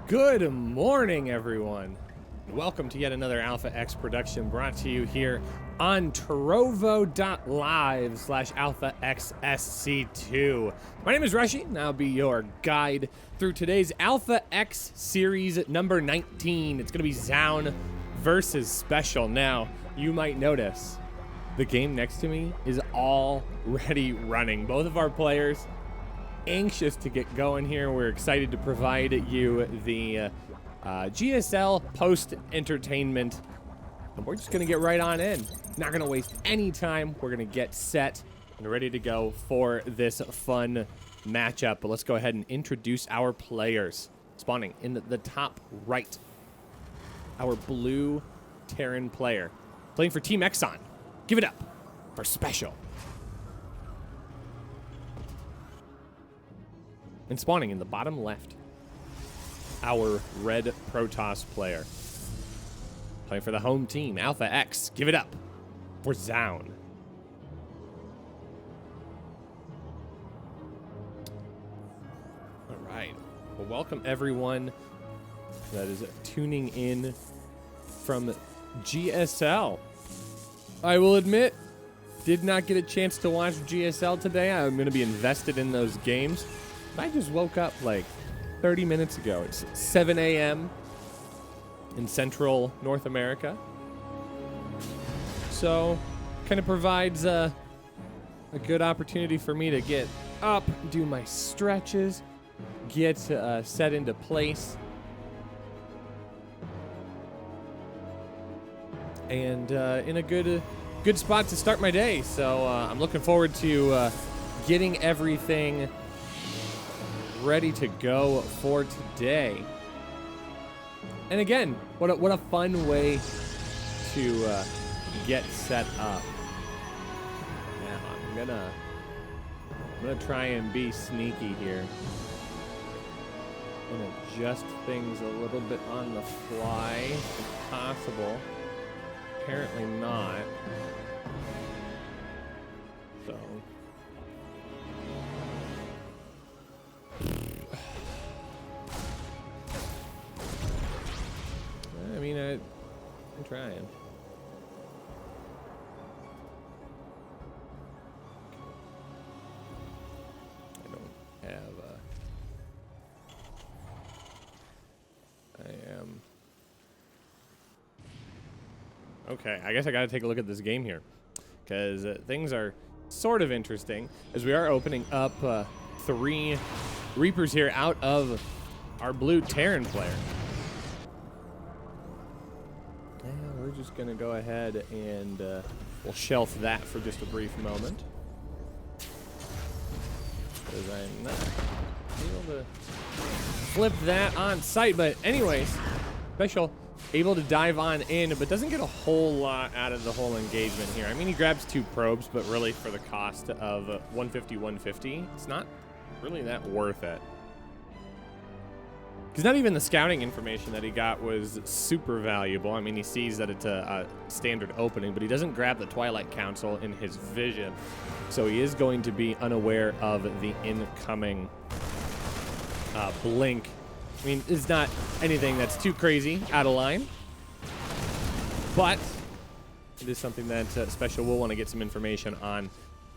Good morning, everyone. Welcome to yet another Alpha X production brought to you here on trovo.live/AlphaXSC2. My name is Rushy, and I'll be your guide through today's Alpha X series number 19. It's going to be Zoun versus SpeCial. Now, you might notice the game next to me is already running. Both of our players anxious to get going here. We're excited to provide you the GSL post-entertainment. And we're just going to get right on in. Not going to waste any time. We're going to get set and ready to go for this fun matchup. But let's go ahead and introduce our players. Spawning in the top right, our blue Terran player. Playing for Team Exxon. Give it up for SpeCial. And spawning in the bottom left, our red Protoss player. Playing for the home team, Alpha X. Give it up for Zoun. All right. Well, welcome everyone that is tuning in from GSL. I will admit, did not get a chance to watch GSL today. I'm going to be invested in those games. I just woke up like 30 minutes ago. It's 7 a.m. in Central North America. So, kind of provides a good opportunity for me to get up, do my stretches, get set into place. And in a good spot to start my day. So, I'm looking forward to getting everything ready to go for today. And again, what a fun way to get set up. Now I'm gonna try and be sneaky here and adjust things a little bit on the fly if possible. Apparently not. So I mean, I'm trying. I don't have I am... Okay, I guess I gotta take a look at this game here. Because things are sort of interesting. As we are opening up 3 Reapers here out of our blue Terran player. We're just going to go ahead and we'll shelf that for just a brief moment. Because I'm not able to flip that on site. But anyways, SpeCial able to dive on in, but doesn't get a whole lot out of the whole engagement here. I mean, he grabs 2 probes, but really for the cost of 150, it's not really that worth it. Because not even the scouting information that he got was super valuable. I mean, he sees that it's a standard opening, but he doesn't grab the Twilight Council in his vision. So he is going to be unaware of the incoming blink. I mean, it's not anything that's too crazy out of line. But it is something that SpeCial will want to get some information on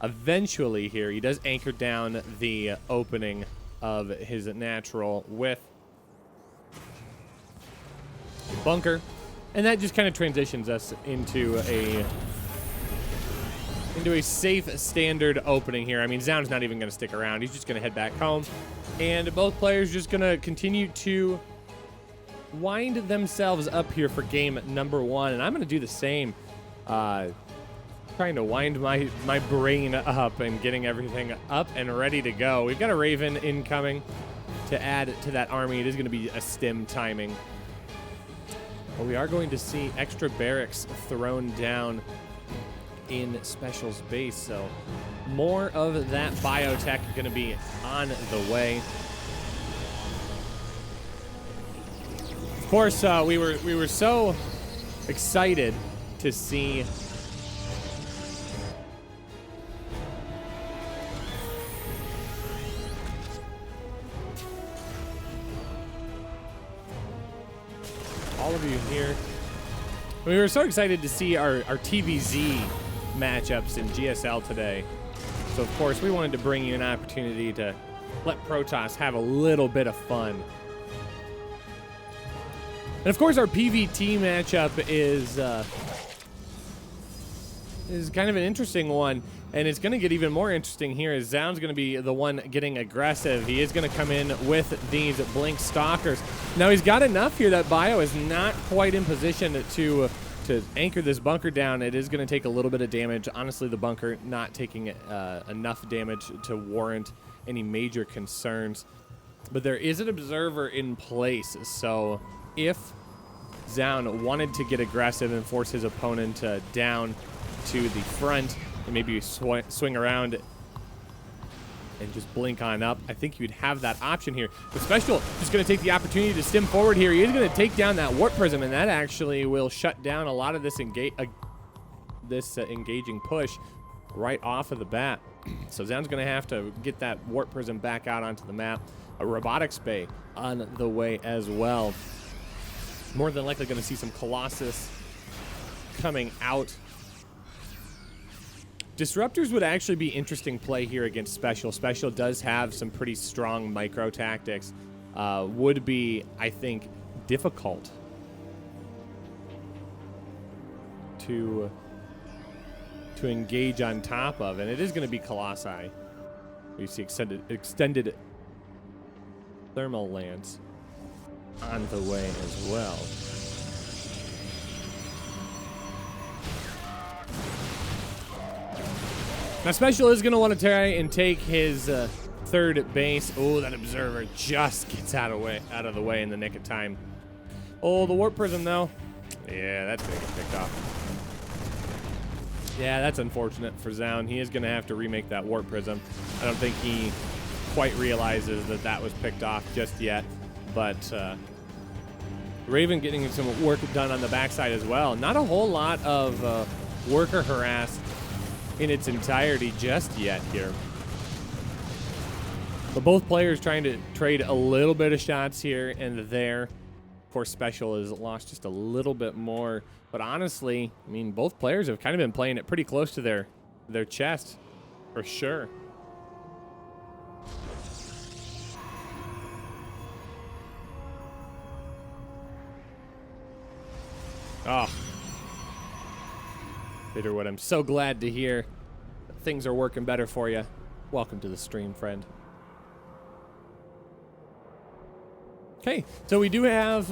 eventually here. He does anchor down the opening of his natural with bunker, and that just kind of transitions us into a safe standard opening here. I mean, Zoun's not even going to stick around. He's just going to head back home, and both players just going to continue to wind themselves up here for game number 1, and I'm going to do the same, trying to wind my brain up and getting everything up and ready to go. We've got a Raven incoming to add to that army. It is going to be a stim timing. But we are going to see extra barracks thrown down in SpeCial's base, so more of that biotech going to be on the way. Of course, we were so excited to see all of you here. We were so excited to see our TVZ matchups in GSL today. So, of course, we wanted to bring you an opportunity to let Protoss have a little bit of fun. And, of course, our PvT matchup is kind of an interesting one. And it's going to get even more interesting here as Zoun's going to be the one getting aggressive. He is going to come in with these Blink Stalkers. Now, he's got enough here that Bio is not quite in position to anchor this bunker down. It is going to take a little bit of damage. Honestly, the bunker not taking enough damage to warrant any major concerns. But there is an observer in place. So if Zoun wanted to get aggressive and force his opponent down to the front, and maybe swing around and just blink on up, I think you'd have that option here. But SpeCial just going to take the opportunity to stim forward here. He is going to take down that Warp Prism, and that actually will shut down a lot of this engaging push right off of the bat. So Zoun's going to have to get that Warp Prism back out onto the map. A Robotics Bay on the way as well. More than likely going to see some Colossus coming out. Disruptors would actually be interesting play here against SpeCial. SpeCial does have some pretty strong micro tactics. Would be, I think, difficult to engage on top of, and it is going to be Colossi. You see extended thermal lance on the way as well. Now, SpeCial is going to want to try and take his third base. Oh, that observer just gets out of the way in the nick of time. Oh, the Warp Prism, though. Yeah, that's going to get picked off. Yeah, that's unfortunate for Zoun. He is going to have to remake that Warp Prism. I don't think he quite realizes that that was picked off just yet. But Raven getting some work done on the backside as well. Not a whole lot of worker harass in its entirety just yet here. But both players trying to trade a little bit of shots here and there. Of course, SpeCial has lost just a little bit more. But honestly, I mean, both players have kind of been playing it pretty close to their chest, for sure. Oh. Bitterwood, I'm so glad to hear that things are working better for you. Welcome to the stream, friend. Okay, so we do have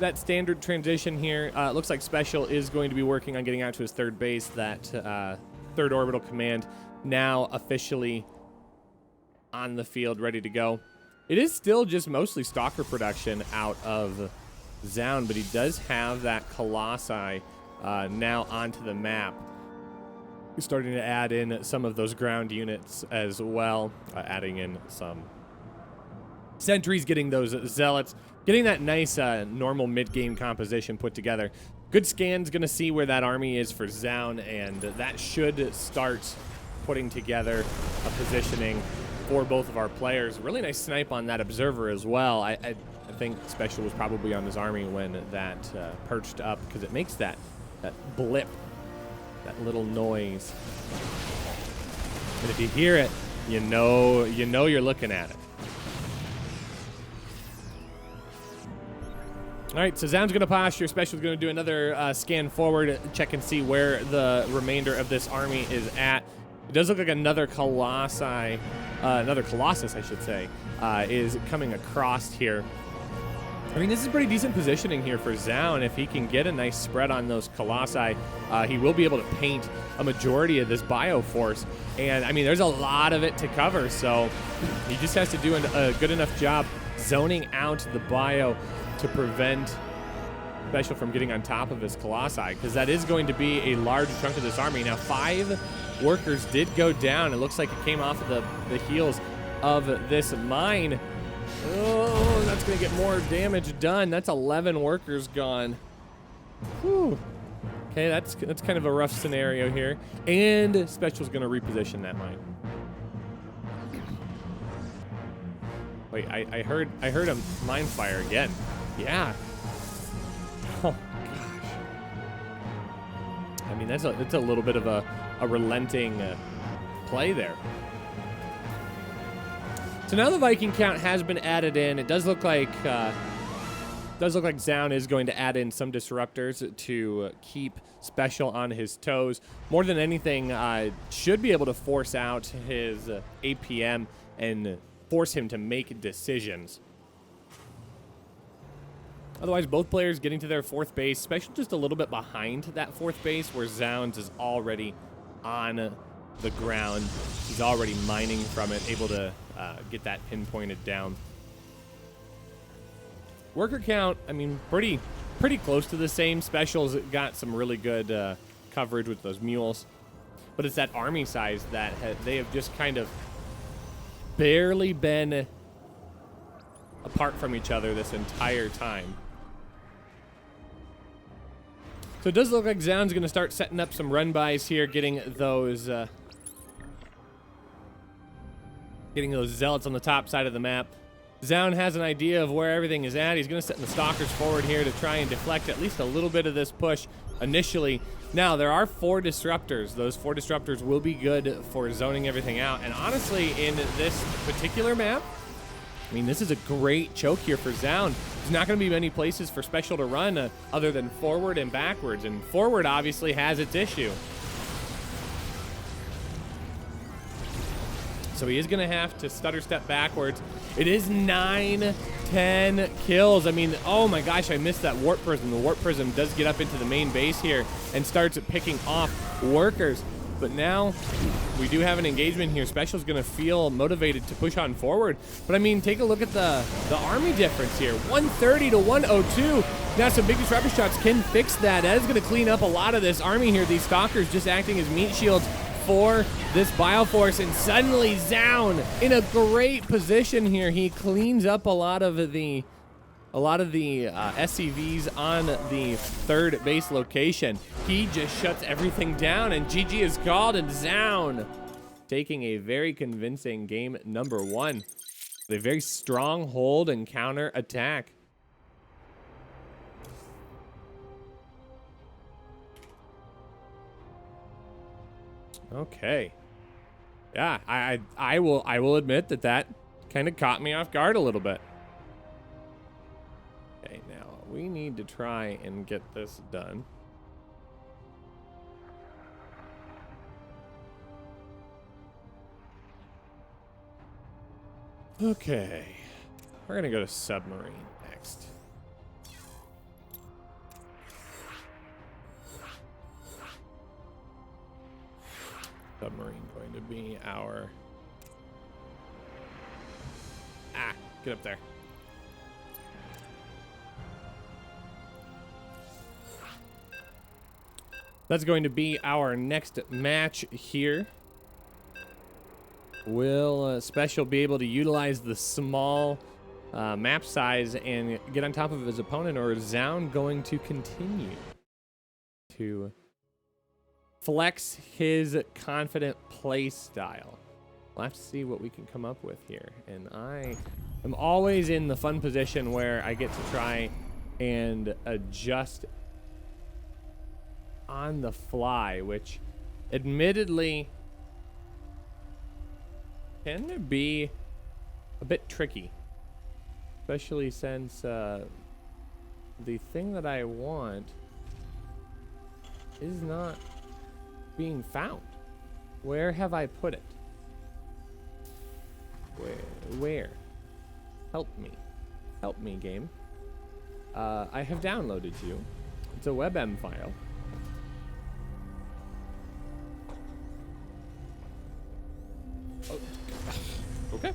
that standard transition here. It looks like SpeCial is going to be working on getting out to his third base. That third orbital command now officially on the field, ready to go. It is still just mostly Stalker production out of Zoun, but he does have that Colossi now onto the map. He's starting to add in some of those ground units as well, adding in some sentries, getting those zealots, getting that nice normal mid-game composition put together. Good scan's going to see where that army is for Zoun, and that should start putting together a positioning for both of our players. Really nice snipe on that observer as well. I think SpeCial was probably on his army when that perched up, because it makes that blip, that little noise. And if you hear it, you know you're looking at it. All right, so Zoun's going to posture. SpeCial's going to do another scan forward, check and see where the remainder of this army is at. It does look like another Colossus, I should say, is coming across here. I mean, this is pretty decent positioning here for Zoun. If he can get a nice spread on those Colossi, he will be able to paint a majority of this bioforce. And, I mean, there's a lot of it to cover, so he just has to do a good enough job zoning out the bio to prevent SpeCial from getting on top of his Colossi, because that is going to be a large chunk of this army. Now, 5 workers did go down. It looks like it came off of the heels of this mine. Oh, that's going to get more damage done. That's 11 workers gone. Whew. Okay, that's kind of a rough scenario here. And SpeCial's going to reposition that mine. Wait, I heard a mine fire again. Yeah. Oh, gosh. I mean, that's a little bit of a relenting play there. So now the Viking count has been added in. It does look like Zoun is going to add in some disruptors to keep SpeCial on his toes. More than anything, should be able to force out his APM and force him to make decisions. Otherwise, both players getting to their fourth base, SpeCial just a little bit behind that fourth base, where Zoun's is already on the ground. He's already mining from it, able to get that pinpointed down. Worker count, I mean, pretty close to the same. SpeCial's got some really good coverage with those mules, but it's that army size that they have just kind of barely been apart from each other this entire time. So it does look like Zoun's going to start setting up some run bys here, getting those zealots on the top side of the map. Zoun has an idea of where everything is at. He's going to set the stalkers forward here to try and deflect at least a little bit of this push initially. Now, there are 4 disruptors. Those 4 disruptors will be good for zoning everything out. And honestly, in this particular map, I mean, this is a great choke here for Zoun. There's not going to be many places for SpeCial to run other than forward and backwards. And forward obviously has its issue. So he is going to have to stutter step backwards. It is 9-10 kills. I mean, oh my gosh, I missed that warp prism. The warp prism does get up into the main base here and starts picking off workers. But now we do have an engagement here. SpeCial's going to feel motivated to push on forward. But I mean, take a look at the army difference here. 130 to 102. Now some big disruptor shots can fix that. That is going to clean up a lot of this army here. These stalkers just acting as meat shields for this Bioforce, and suddenly Zoun in a great position here. He cleans up a lot of the SCVs on the third base location. He just shuts everything down, and GG is called, and Zoun taking a very convincing game number 1. A very strong hold and counter attack. Okay. Yeah, I will admit that kind of caught me off guard a little bit. Okay, now we need to try and get this done. Okay. We're gonna go to submarine next. Submarine going to be our... Ah, get up there. That's going to be our next match here. Will SpeCial be able to utilize the small map size and get on top of his opponent, or is Zoun going to continue to flex his confident play style? We'll have to see what we can come up with here. And I am always in the fun position where I get to try and adjust on the fly, which admittedly can be a bit tricky, especially since the thing that I want is not being found. Where have I put it? Where? Help me, game. I have downloaded you. It's a WebM file. Oh. Okay.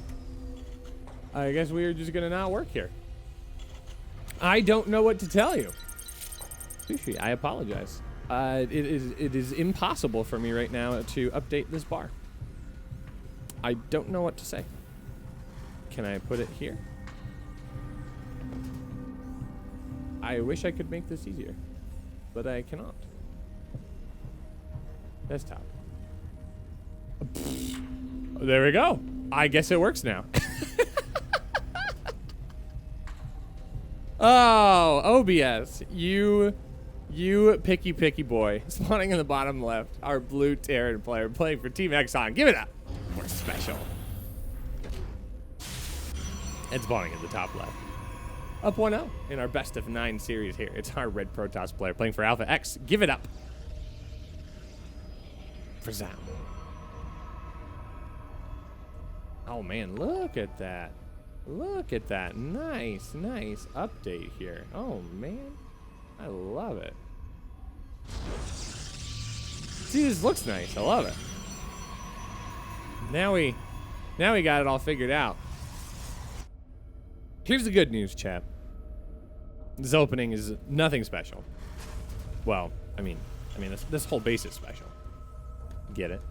I guess we are just gonna not work here. I don't know what to tell you. Sushi, I apologize. It is impossible for me right now to update this bar. I don't know what to say. Can I put it here? I wish I could make this easier, but I cannot. Desktop. There we go. I guess it works now. Oh, OBS. You picky boy. Spawning in the bottom left. Our blue Terran player playing for Team Exxon. Give it up. We're special. And spawning in the top left. Up 1-0 in our best of 9 series here. It's our red Protoss player playing for Alpha X. Give it up. For Zoun. Oh man, look at that. Look at that. Nice update here. Oh man. I love it. See, this looks nice. I love it. Now we got it all figured out. Here's the good news, chat. This opening is nothing special. Well, I mean, this whole base is special. Get it?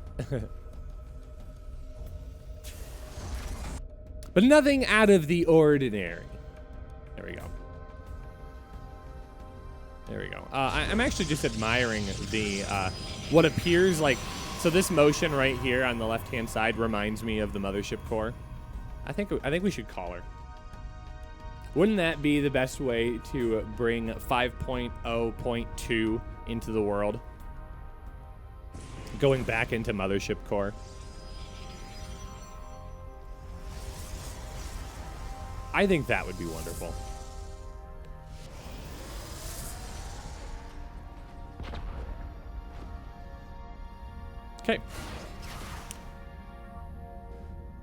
But nothing out of the ordinary. There we go. There we go. I'm actually just admiring the what appears like. So this motion right here on the left-hand side reminds me of the mothership core. I think we should call her. Wouldn't that be the best way to bring 5.0.2 into the world? Going back into mothership core. I think that would be wonderful. Okay.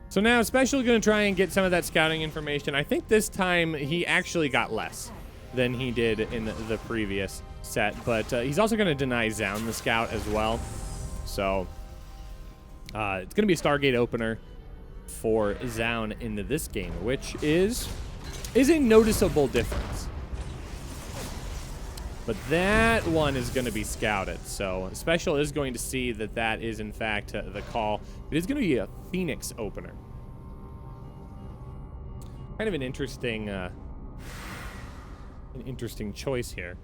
So now SpeCial going to try and get some of that scouting information. I think this time he actually got less than he did in the previous set, but he's also going to deny Zoun the scout as well. So it's going to be a Stargate opener for Zoun into this game, which is a noticeable difference. But that one is going to be scouted, so SpeCial is going to see that that is in fact the call. It is going to be a Phoenix opener. Kind of an interesting choice here.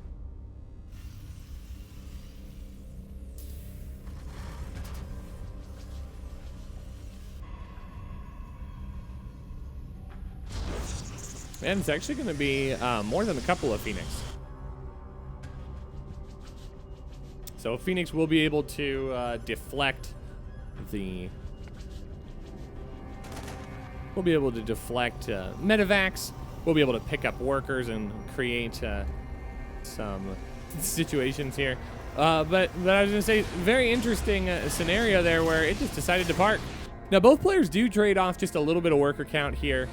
And it's actually going to be more than a couple of Phoenix. So Phoenix will be able to deflect the... We'll be able to deflect medevacs. We'll be able to pick up workers and create some situations here. But I was going to say, very interesting scenario there where it just decided to park. Now, both players do trade off just a little bit of worker count here.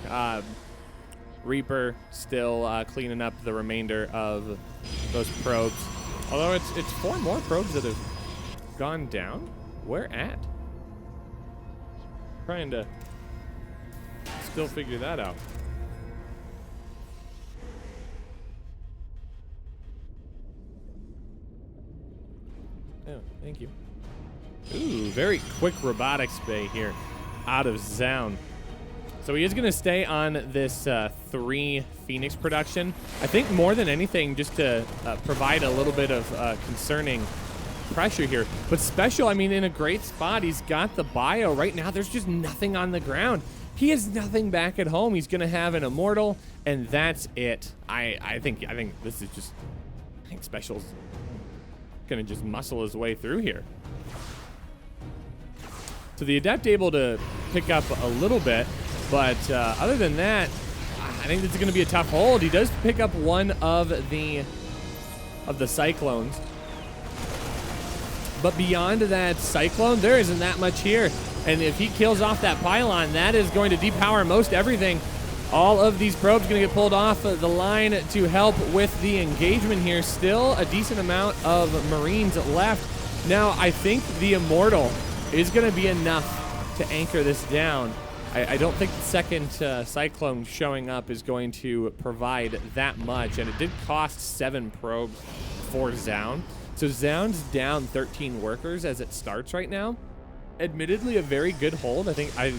Reaper still cleaning up the remainder of those probes. Although it's 4 more probes that have gone down. Where at? Trying to still figure that out. Oh, thank you. Ooh, very quick robotics bay here out of Zoun. So he is going to stay on this 3 Phoenix production. I think more than anything just to provide a little bit of concerning pressure here. But SpeCial, I mean, in a great spot. He's got the bio right now. There's just nothing on the ground. He has nothing back at home. He's going to have an Immortal, and that's it. I think this is just... I think SpeCial's going to just muscle his way through here. So the Adept able to pick up a little bit. But other than that, I think this is going to be a tough hold. He does pick up one of the Cyclones. But beyond that Cyclone, there isn't that much here. And if he kills off that pylon, that is going to depower most everything. All of these probes going to get pulled off the line to help with the engagement here. Still a decent amount of Marines left. Now, I think the Immortal is going to be enough to anchor this down. I don't think the second Cyclone showing up is going to provide that much, and it did cost 7 probes for Zoun. So Zoun's down 13 workers as it starts right now. Admittedly, a very good hold. I think I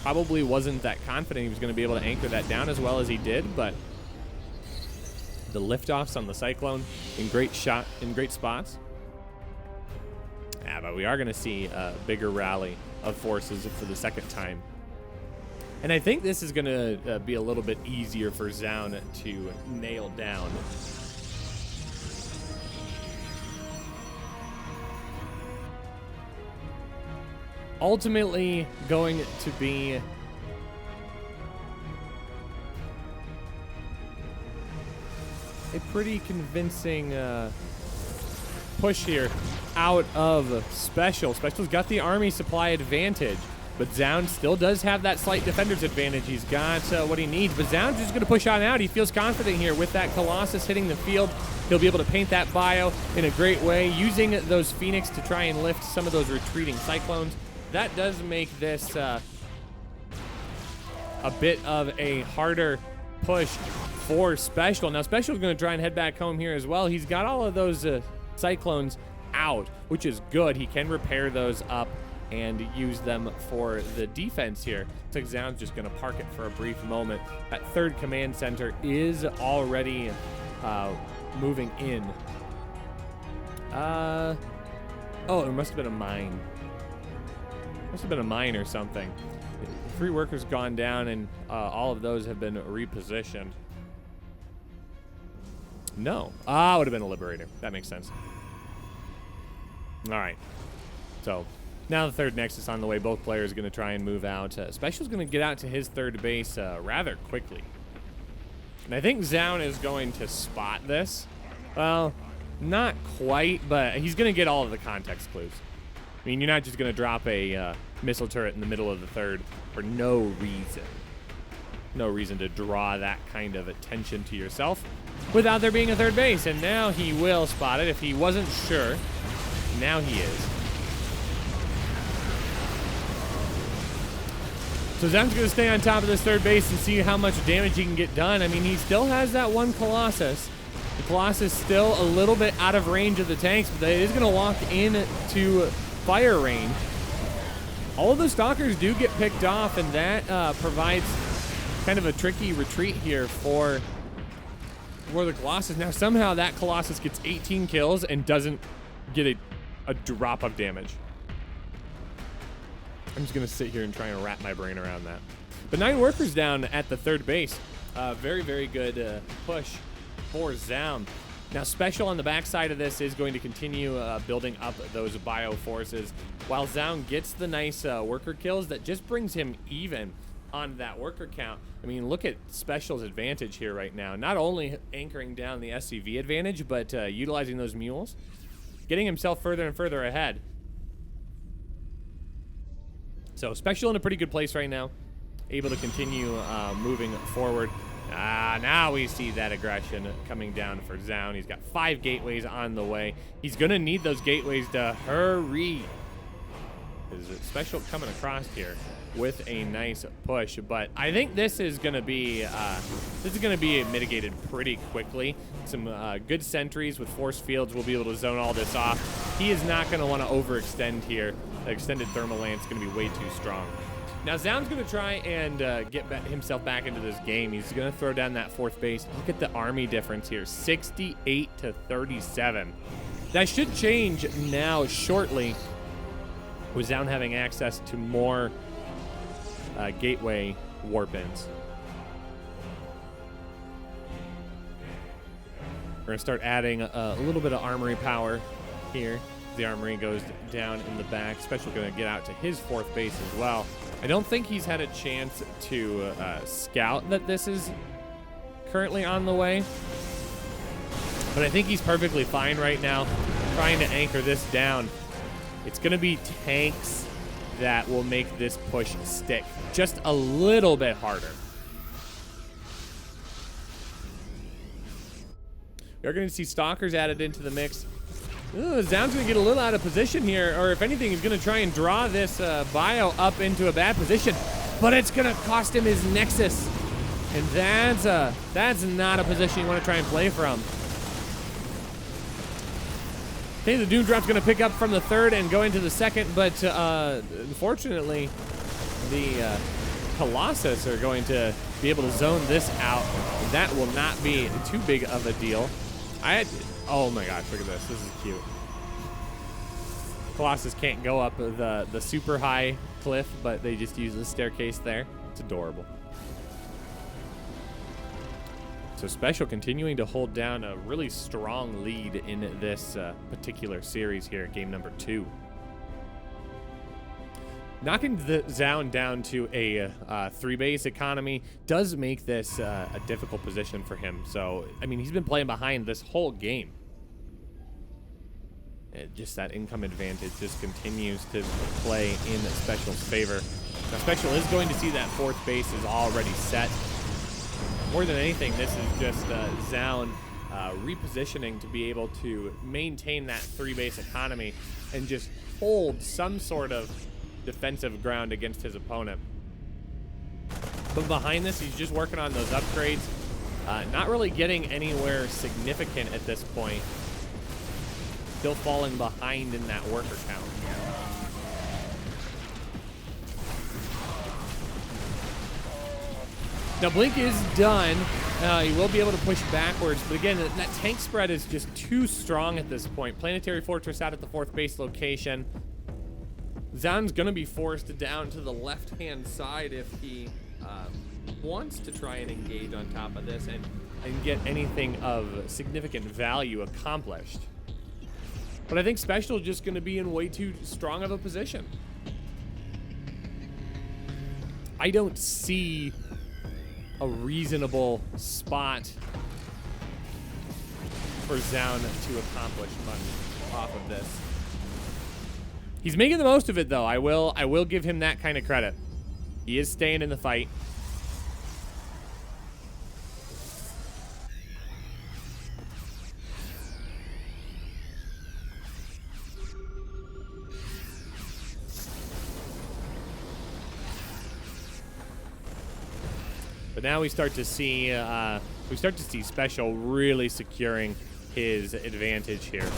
probably wasn't that confident he was going to be able to anchor that down as well as he did, but the liftoffs on the Cyclone in great spots. Yeah, but we are going to see a bigger rally of forces for the second time And I think this is going to be a little bit easier for Zoun to nail down. Ultimately going to be a pretty convincing push here out of SpeCial. SpeCial's got the army supply advantage, but Zoun still does have that slight defender's advantage. He's got what he needs, but Zoun's just going to push on out. He feels confident here with that Colossus hitting the field. He'll be able to paint that bio in a great way, using those Phoenix to try and lift some of those retreating Cyclones. That does make this a bit of a harder push for SpeCial. Now, SpeCial's going to try and head back home here as well. He's got all of those Cyclones out, which is good. He can repair those up and use them for the defense here. Looks like Zoun's just going to park it for a brief moment. That third command center is already moving in. Oh, there must have been a mine. Must have been a mine or something. 3 workers gone down, and all of those have been repositioned. No. Ah, would have been a Liberator. That makes sense. All right. So now the third Nexus on the way. Both players are going to try and move out. SpeCial's going to get out to his third base rather quickly. And I think Zoun is going to spot this. Well, not quite, but he's going to get all of the context clues. I mean, you're not just going to drop a missile turret in the middle of the third for no reason. No reason to draw that kind of attention to yourself without there being a third base. And now he will spot it. If he wasn't sure, now he is. So Zoun's going to stay on top of this third base and see how much damage he can get done. I mean, he still has that one Colossus. The Colossus still a little bit out of range of the tanks, but it is going to walk into fire range. All of the Stalkers do get picked off, and that provides kind of a tricky retreat here for the Colossus. Now, somehow that Colossus gets 18 kills and doesn't get a drop of damage. I'm just going to sit here and try and wrap my brain around that. But 9 workers down at the third base. Very, very good push for Zoun. Now, SpeCial on the backside of this is going to continue building up those bio forces, while Zoun gets the nice worker kills that just brings him even on that worker count. I mean, look at SpeCial's advantage here right now. Not only anchoring down the SCV advantage, but utilizing those mules, getting himself further and further ahead. So SpeCial in a pretty good place right now, able to continue moving forward. Now we see that aggression coming down for Zoun. He's got 5 gateways on the way. He's going to need those gateways to hurry. Is it SpeCial coming across here with a nice push? But I think this is going to be mitigated pretty quickly. Some good sentries with force fields will be able to zone all this off. He is not going to want to overextend here. The extended thermal lance is going to be way too strong. Now, Zoun's going to try and get himself back into this game. He's going to throw down that 4th base. Look at the army difference here, 68 to 37. That should change now shortly with Zoun having access to more gateway warp-ins. We're going to start adding a little bit of armory power here. The armory goes down in the back. SpeCial going to get out to his 4th base as well. I don't think he's had a chance to scout that this is currently on the way, but I think he's perfectly fine right now trying to anchor this down. It's going to be tanks that will make this push stick just a little bit harder. We're going to see Stalkers added into the mix. Zoun's going to get a little out of position here, or if anything, he's going to try and draw this bio up into a bad position, but it's going to cost him his Nexus, and that's not a position you want to try and play from. Okay, the Doom Drop's going to pick up from the 3rd and go into the 2nd, but unfortunately, the Colossus are going to be able to zone this out. That will not be too big of a deal. Oh my gosh, look at this. This is cute. Colossus can't go up the super high cliff, but they just use the staircase there. It's adorable. So SpeCial continuing to hold down a really strong lead in this particular series here, game number 2. Knocking the Zoun down to a 3-base economy does make this a difficult position for him. So, I mean, he's been playing behind this whole game. Just that income advantage just continues to play in SpeCial's favor. Now, SpeCial is going to see that 4th base is already set. More than anything, this is just Zoun repositioning to be able to maintain that 3-base economy and just hold some sort of defensive ground against his opponent. But behind this, he's just working on those upgrades. Not really getting anywhere significant at this point. Still falling behind in that worker count. Now, Blink is done. He will be able to push backwards, but again, that tank spread is just too strong at this point. Planetary Fortress out at the 4th base location. Zoun's going to be forced down to the left-hand side if he wants to try and engage on top of this and get anything of significant value accomplished. But I think SpeCial is just going to be in way too strong of a position. I don't see a reasonable spot for Zoun to accomplish much off of this. He's making the most of it, though. I will give him that kind of credit. He is staying in the fight. But now we start to see SpeCial really securing his advantage here.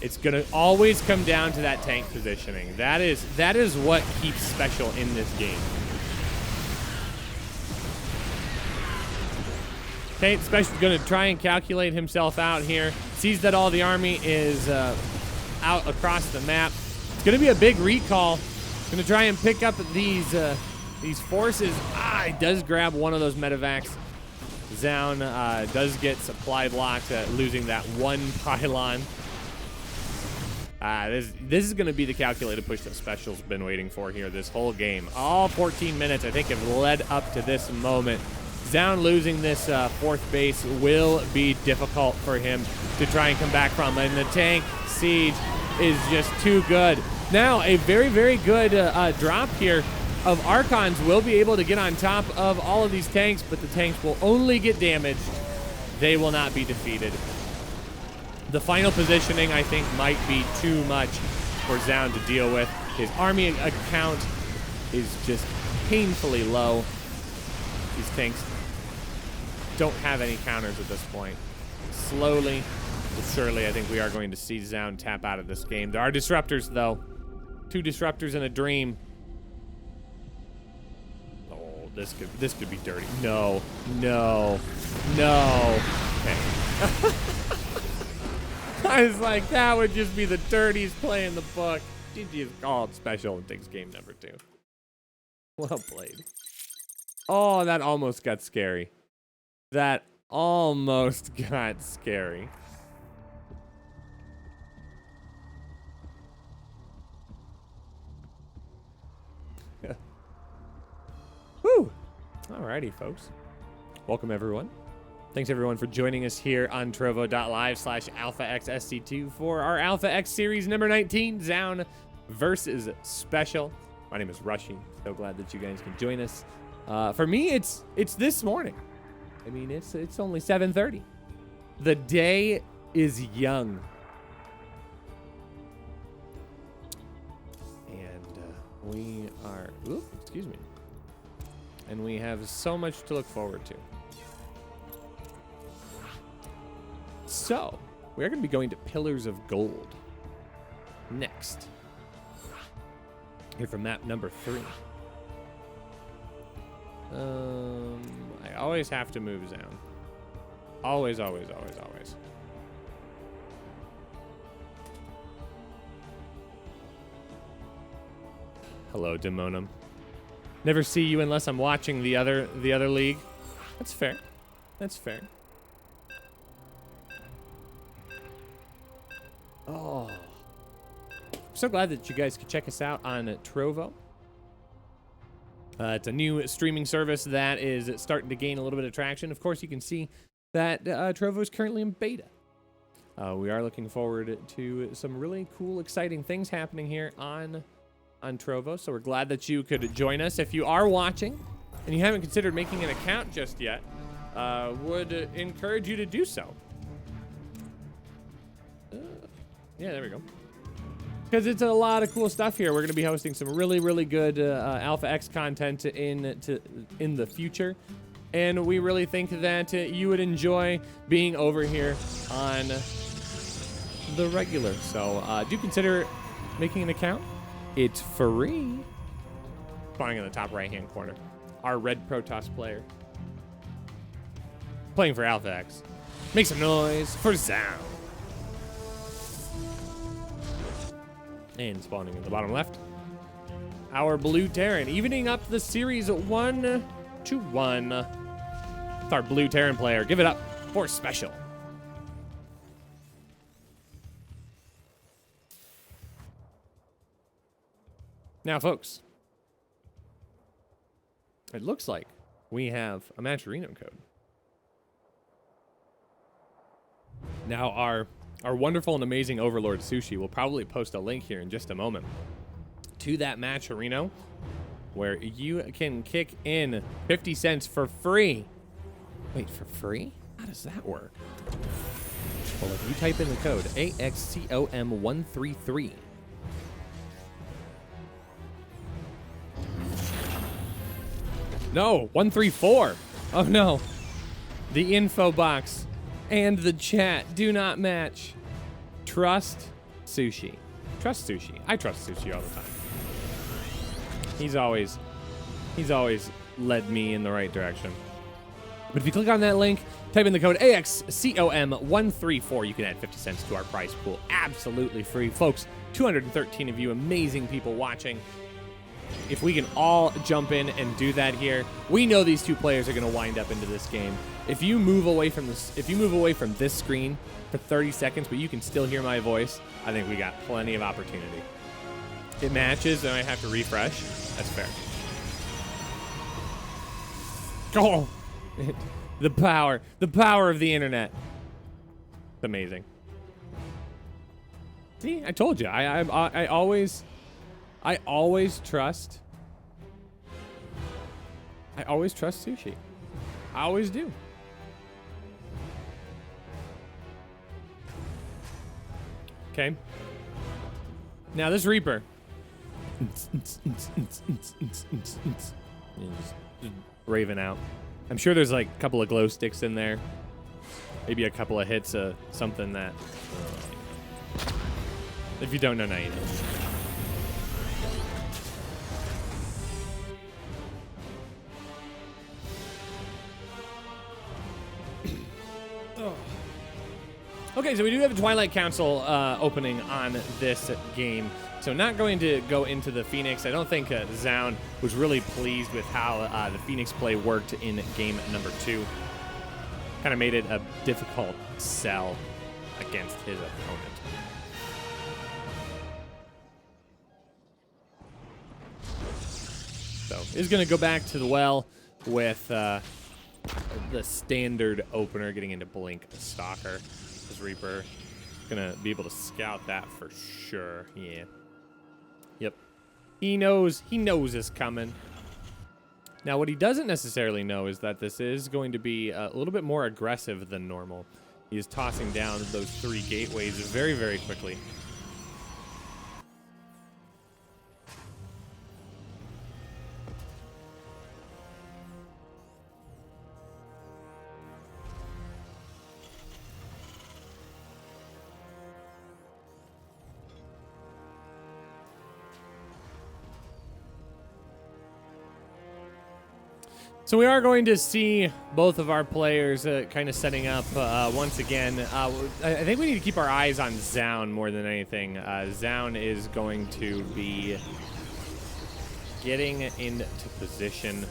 It's gonna always come down to that tank positioning. That is what keeps SpeCial in this game. Okay, SpeCial's gonna try and calculate himself out here. Sees that all the army is out across the map. It's gonna be a big recall. Gonna try and pick up these forces. He does grab one of those medevacs. Zoun does get supply blocked, losing that one pylon. This is going to be the calculated push that SpeCial's been waiting for here this whole game. All 14 minutes, I think, have led up to this moment. Zoun losing this 4th base will be difficult for him to try and come back from. And the tank siege is just too good. Now, a very, very good drop here of Archons will be able to get on top of all of these tanks, but the tanks will only get damaged. They will not be defeated. The final positioning, I think, might be too much for Zoun to deal with. His army account is just painfully low. These tanks don't have any counters at this point. Slowly but surely, I think we are going to see Zoun tap out of this game. There are disruptors, though. 2 disruptors in a dream. Oh, this could be dirty. No. Okay. I was like, that would just be the dirtiest play in the book. GG is called SpeCial and takes game number 2. Well played. Oh, that almost got scary. That almost got scary. Woo! Alrighty, folks. Welcome, everyone. Thanks, everyone, for joining us here on Trovo.live/AlphaXSC2 for our Alpha X Series number 19, Zoun versus SpeCial. My name is Rushy. So glad that you guys can join us. For me, it's this morning. I mean, it's only 7:30. The day is young. And we are, excuse me. And we have so much to look forward to. So, we're going to be going to Pillars of Gold next. Here for map number 3. I always have to move Zoun. Always, always, always, always. Hello, Demonum. Never see you unless I'm watching the other league. That's fair. That's fair. Oh. I'm so glad that you guys could check us out on Trovo. It's a new streaming service that is starting to gain a little bit of traction. Of course, you can see that Trovo is currently in beta. We are looking forward to some really cool, exciting things happening here on Trovo. So we're glad that you could join us. If you are watching and you haven't considered making an account just yet, would encourage you to do so. Yeah, there we go. Because it's a lot of cool stuff here. We're going to be hosting some really, really good Alpha X content in the future. And we really think that you would enjoy being over here on the regular. So do consider making an account. It's free. Spawning in the top right-hand corner. Our red Protoss player. Playing for Alpha X. Make some noise for Zoun. And spawning in the bottom left. Our blue Terran. Evening up the series 1-1. It's our blue Terran player. Give it up for SpeCial. Now, folks, it looks like we have a Matcherino code. Now, our wonderful and amazing Overlord Sushi will probably post a link here in just a moment to that Matcherino where you can kick in 50 cents for free. Wait, for free? How does that work? Well, if you type in the code AXCOM133. No, 134. Oh no. The info box and the chat do not match. Trust Sushi. Trust Sushi. I trust Sushi all the time. He's always led me in the right direction. But if you click on that link, type in the code AXCOM134, you can add 50 cents to our prize pool. Absolutely free. Folks, 213 of you amazing people watching. If we can all jump in and do that here, we know these two players are going to wind up into this game. If you move away from this screen for 30 seconds, but you can still hear my voice, I think we got plenty of opportunity. It matches, and I have to refresh. That's fair. Oh, the power of the internet. It's amazing. See, I told you. I always trust. I always trust Sushi. I always do. Okay. Now this Reaper. Just raving out. I'm sure there's like a couple of glow sticks in there. Maybe a couple of hits of something that. If you don't know, now you know. Okay, so we do have a Twilight Council opening on this game. So not going to go into the Phoenix. I don't think Zoun was really pleased with how the Phoenix play worked in game number 2. Kind of made it a difficult sell against his opponent. So he's going to go back to the well with the standard opener, getting into Blink Stalker. This Reaper going to be able to scout that for sure. Yeah. Yep. He knows it's coming. Now, what he doesn't necessarily know is that this is going to be a little bit more aggressive than normal. He is tossing down those 3 gateways very, very quickly. So we are going to see both of our players kind of setting up once again. I think we need to keep our eyes on Zoun more than anything. Zoun is going to be getting into position.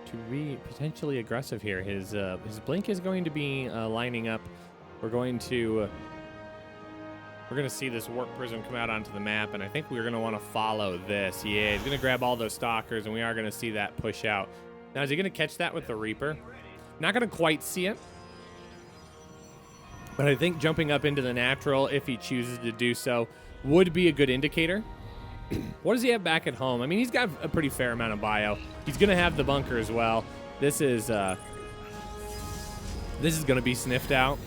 To be potentially aggressive here. His blink is going to be lining up. We're going to see this warp prism come out onto the map, and I think we're going to want to follow this. Yeah, he's going to grab all those stalkers, and we are going to see that push out. Now, is he going to catch that with the Reaper? Not going to quite see it. But I think jumping up into the natural, if he chooses to do so, would be a good indicator. What does he have back at home? I mean, he's got a pretty fair amount of bio. He's going to have the bunker as well. This is going to be sniffed out.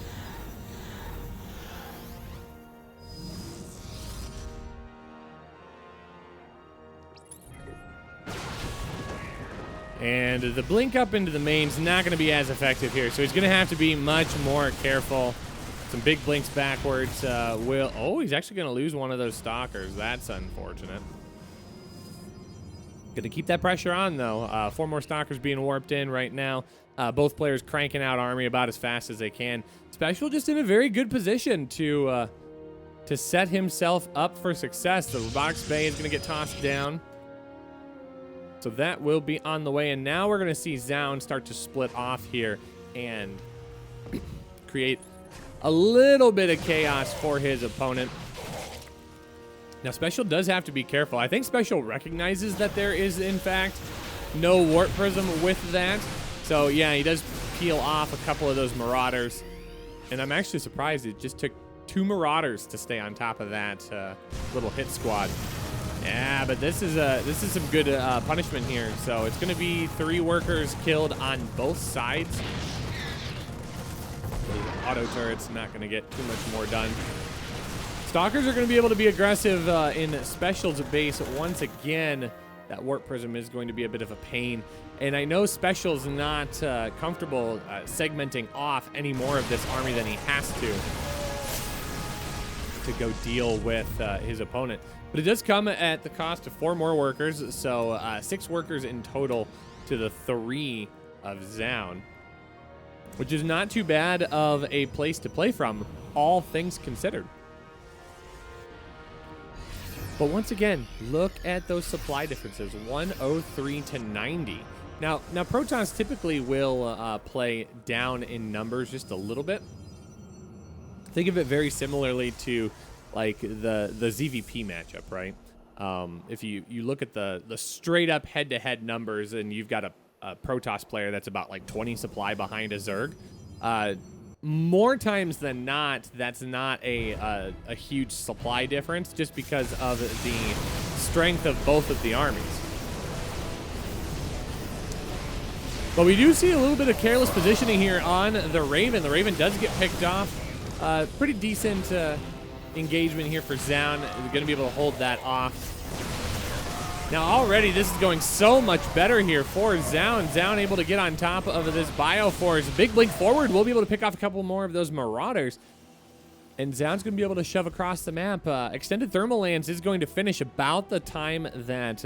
And the blink up into the main's not going to be as effective here, so he's going to have to be much more careful. Some big blinks backwards. Oh, he's actually going to lose one of those stalkers. That's unfortunate. Going to keep that pressure on, though. 4 more stalkers being warped in right now. Both players cranking out army about as fast as they can. SpeCial just in a very good position to set himself up for success. The robotics bay is going to get tossed down. So that will be on the way. And now we're going to see Zoun start to split off here and create a little bit of chaos for his opponent. Now, SpeCial does have to be careful. I think SpeCial recognizes that there is, in fact, no warp prism with that. So, yeah, he does peel off a couple of those marauders. And I'm actually surprised it just took 2 marauders to stay on top of that little hit squad. Yeah, but this is some good punishment here. So it's going to be 3 workers killed on both sides. Auto turret's not going to get too much more done. Stalkers are going to be able to be aggressive in SpeCial's base once again. That warp prism is going to be a bit of a pain. And I know SpeCial's not comfortable segmenting off any more of this army than he has to go deal with his opponent. But it does come at the cost of 4 more workers, so 6 workers in total to the 3 of Zoun, which is not too bad of a place to play from, all things considered. But once again, look at those supply differences, 103 to 90. Now Protons typically will play down in numbers just a little bit. Think of it very similarly to like the ZVP matchup, right? If you look at the straight up head-to-head numbers, and you've got a Protoss player that's about like 20 supply behind a Zerg, more times than not, that's not a huge supply difference, just because of the strength of both of the armies. But we do see a little bit of careless positioning here on the Raven. The Raven does get picked off. Pretty decent engagement here for Zoun. We're going to be able to hold that off. Now already this is going so much better here for Zoun. Zoun able to get on top of this Bioforce. Big blink forward. We'll be able to pick off a couple more of those Marauders. And Zoun's going to be able to shove across the map. Extended Thermal Lance is going to finish about the time that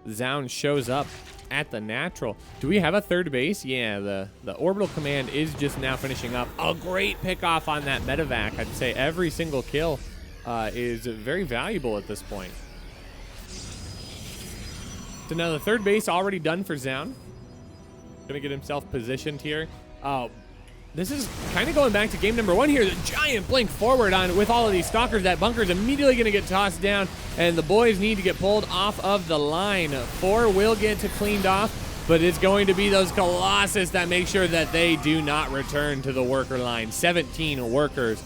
Zoun shows up at the natural. Do we have a third base? Yeah, the orbital command is just now finishing up. A great pickoff on that medevac. I'd say every single kill is very valuable at this point. So now the third base already done for Zoun. Gonna get himself positioned here. This is kind of going back to game number 1 here. The giant blink forward on with all of these stalkers. That bunker is immediately going to get tossed down, and the boys need to get pulled off of the line. 4 will get cleaned off, but it's going to be those Colossus that make sure that they do not return to the worker line. 17 workers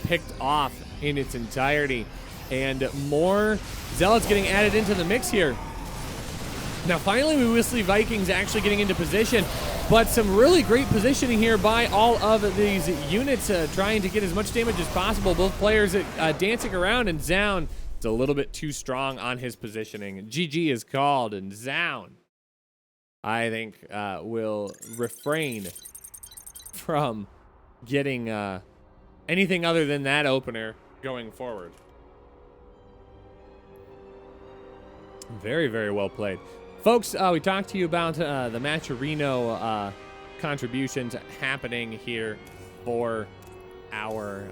picked off in its entirety, and more Zealots getting added into the mix here. Now finally we will see Vikings actually getting into position, but some really great positioning here by all of these units trying to get as much damage as possible. Both players dancing around, and Zoun is a little bit too strong on his positioning. GG is called, and Zoun, I think, will refrain from getting anything other than that opener going forward. Very, very well played. Folks, we talked to you about the Matcherino contributions happening here for our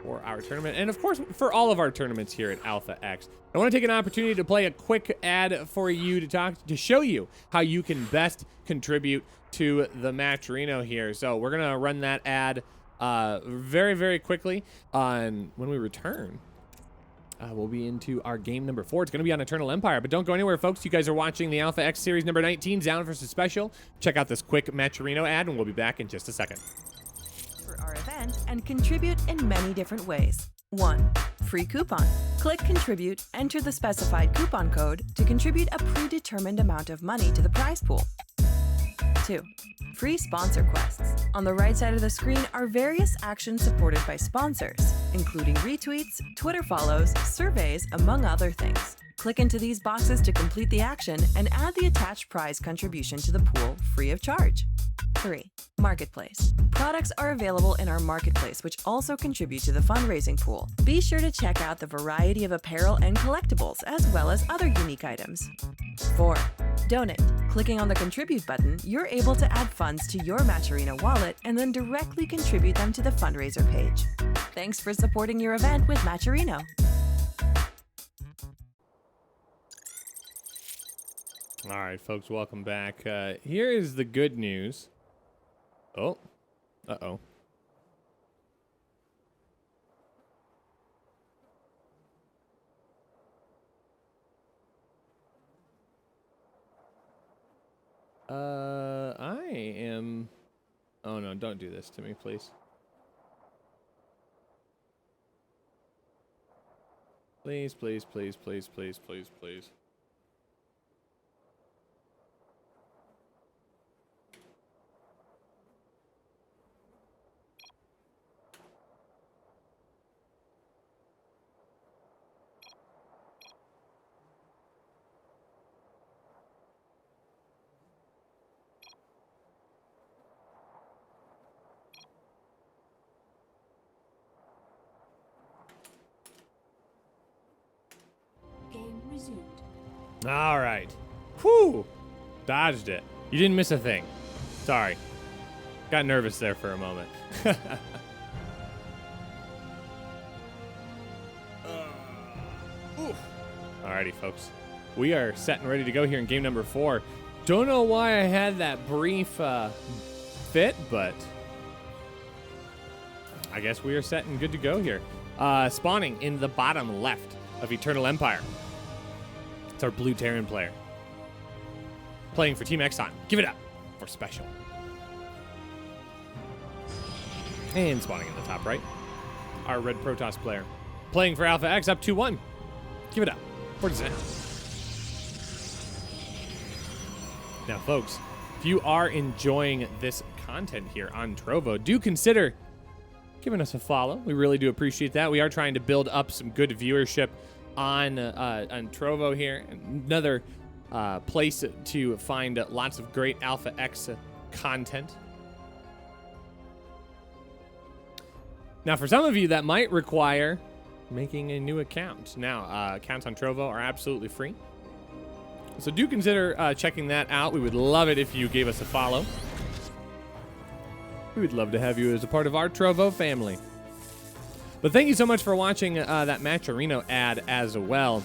for our tournament, and of course for all of our tournaments here at Alpha X. I want to take an opportunity to play a quick ad for you to show you how you can best contribute to the Matcherino here. So we're gonna run that ad very, very quickly. When we return, we'll be into our game number 4. It's going to be on Eternal Empire, but don't go anywhere, folks. You guys are watching the Alpha X Series number 19, Zoun versus SpeCial. Check out this quick Matcherino ad, and we'll be back in just a second. For our event and contribute in many different ways. 1. Free coupon. Click Contribute, enter the specified coupon code to contribute a predetermined amount of money to the prize pool. 2. Free sponsor quests. On the right side of the screen are various actions supported by sponsors, including retweets, Twitter follows, surveys, among other things. Click into these boxes to complete the action and add the attached prize contribution to the pool free of charge. 3. Marketplace. Products are available in our marketplace, which also contribute to the fundraising pool. Be sure to check out the variety of apparel and collectibles, as well as other unique items. 4. Donate. Clicking on the Contribute button, you're able to add funds to your Matcherino wallet and then directly contribute them to the fundraiser page. Thanks for supporting your event with Matcherino. All right, folks, welcome back. Here is the good news. Oh, uh-oh. I am... Oh, no, don't do this to me, please. Please, please, please, please, please, please, please. All right. Whew. Dodged it. You didn't miss a thing. Sorry. Got nervous there for a moment. Alrighty, folks. We are set and ready to go here in game number 4. Don't know why I had that brief fit, but I guess we are set and good to go here. Spawning in the bottom left of Eternal Empire. It's our blue Terran player. Playing for Team Exxon. Give it up for SpeCial. And spawning in the top right, our red Protoss player. Playing for Alpha X up 2-1. Give it up for Zoun. Now, folks, if you are enjoying this content here on Trovo, do consider giving us a follow. We really do appreciate that. We are trying to build up some good viewership on Trovo here. Another place to find lots of great Alpha X content. Now, for some of you, that might require making a new account. Now, accounts on Trovo are absolutely free. So do consider checking that out. We would love it if you gave us a follow. We would love to have you as a part of our Trovo family. But thank you so much for watching that Matcherino ad as well.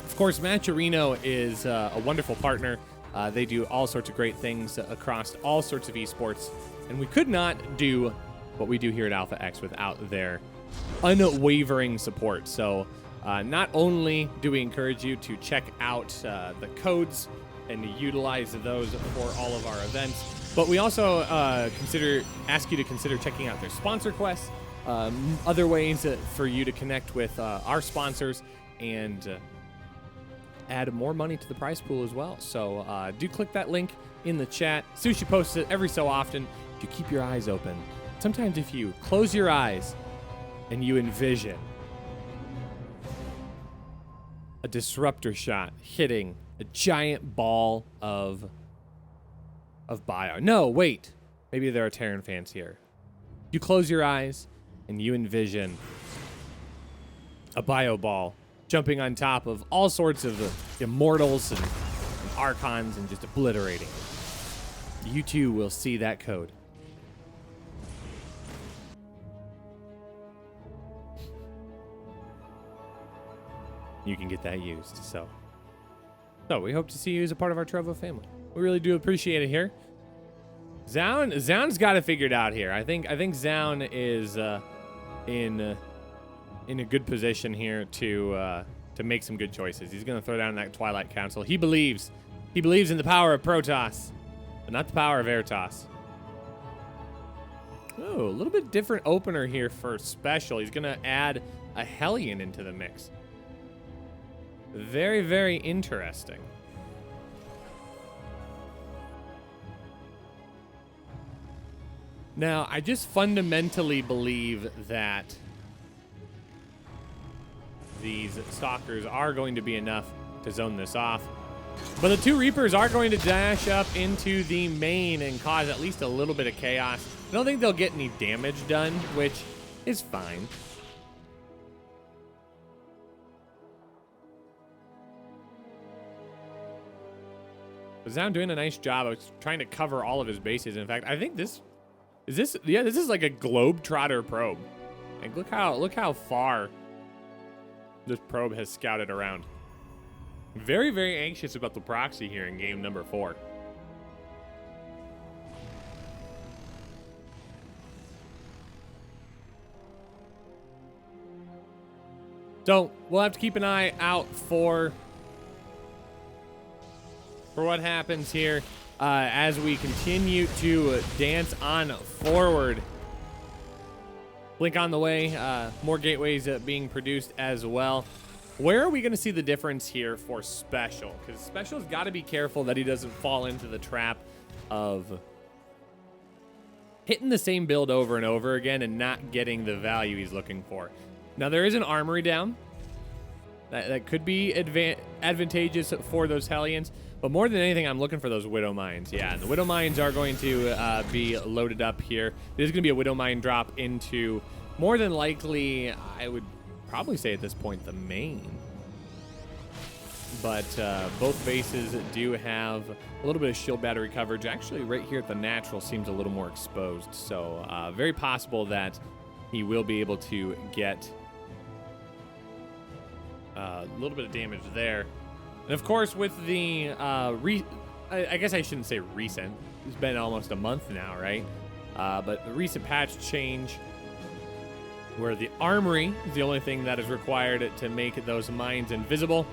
Of course, Matcherino is a wonderful partner. They do all sorts of great things across all sorts of esports. And we could not do what we do here at Alpha X without their unwavering support. So not only do we encourage you to check out the codes and to utilize those for all of our events, but we also ask you to consider checking out their sponsor quests, other ways for you to connect with our sponsors and add more money to the prize pool as well. So do click that link in the chat. Sushi posts it every so often. If you keep your eyes open, sometimes if you close your eyes and you envision a disruptor shot hitting a giant ball of bio. No, wait. Maybe there are Terran fans here. You close your eyes and you envision a bio ball jumping on top of all sorts of immortals and archons and just obliterating. You too will see that code. you can get that used. So we hope to see you as a part of our Trovo family. We really do appreciate it here. Zoun's got it figured out here. I think Zoun is in a good position here to make some good choices. He's gonna throw down that Twilight Council. He believes in the power of Protoss, but not the power of Veritas. Oh, a little bit different opener here for SpeCial. He's gonna add a Hellion into the mix. Very, very interesting. Now, I just fundamentally believe that these Stalkers are going to be enough to zone this off. But the 2 Reapers are going to dash up into the main and cause at least a little bit of chaos. I don't think they'll get any damage done, which is fine. Zoun doing a nice job of trying to cover all of his bases. In fact, I think this is like a Globetrotter probe. Like look how far this probe has scouted around. Very, very anxious about the proxy here in game number 4. So we'll have to keep an eye out for what happens here as we continue to dance on forward. Blink on the way, more gateways being produced as well. Where are we going to see the difference here for SpeCial? Because SpeCial's got to be careful that he doesn't fall into the trap of hitting the same build over and over again and not getting the value he's looking for. Now, there is an armory down. That could be advantageous for those Hellions. But more than anything, I'm looking for those Widow Mines. Yeah, and the Widow Mines are going to be loaded up here. There's going to be a Widow Mine drop into, more than likely, I would probably say at this point, the main. But both bases do have a little bit of shield battery coverage. Actually, right here at the natural seems a little more exposed. So very possible that he will be able to get a little bit of damage there. And of course, with the I guess I shouldn't say recent. It's been almost a month now, right? But the recent patch change, where the armory is the only thing that is required to make those mines invisible.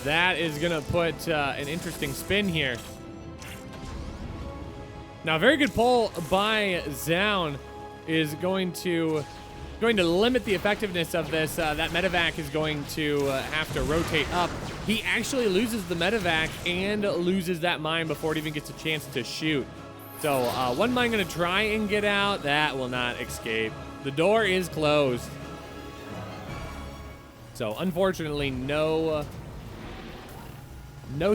That is gonna put an interesting spin here. Now, a very good pull by Zoun is going to limit the effectiveness of this. That medevac is going to have to rotate up. He actually loses the medevac and loses that mine before it even gets a chance to shoot. So one mine going to try and get out. That will not escape. The door is closed. So unfortunately, no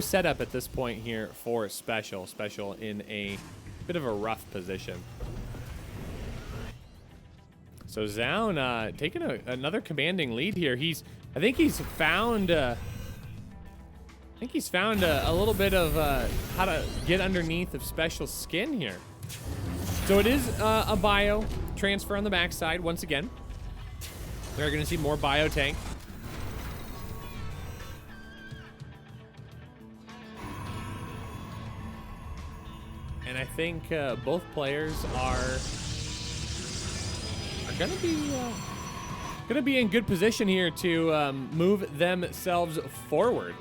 setup at this point here for SpeCial. SpeCial in a bit of a rough position. So Zoun taking another commanding lead here. I think he's found a little bit of how to get underneath of SpeCial's skin here. So it is a bio transfer on the backside once again. We're going to see more bio tank. And I think both players are gonna be in good position here to move themselves forward.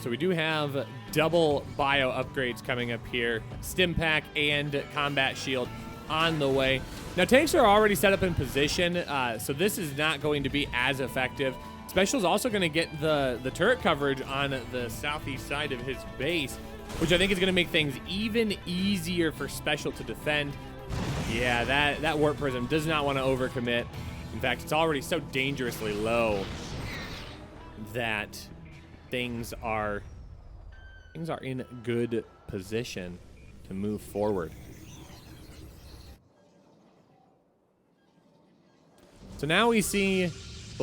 So we do have double bio upgrades coming up here. Stim pack and combat shield on the way. Now tanks are already set up in position, so this is not going to be as effective. SpeCial is also going to get the turret coverage on the southeast side of his base, which I think is going to make things even easier for SpeCial to defend. Yeah, that warp prism does not want to overcommit. In fact, it's already so dangerously low that things are in good position to move forward. So now we see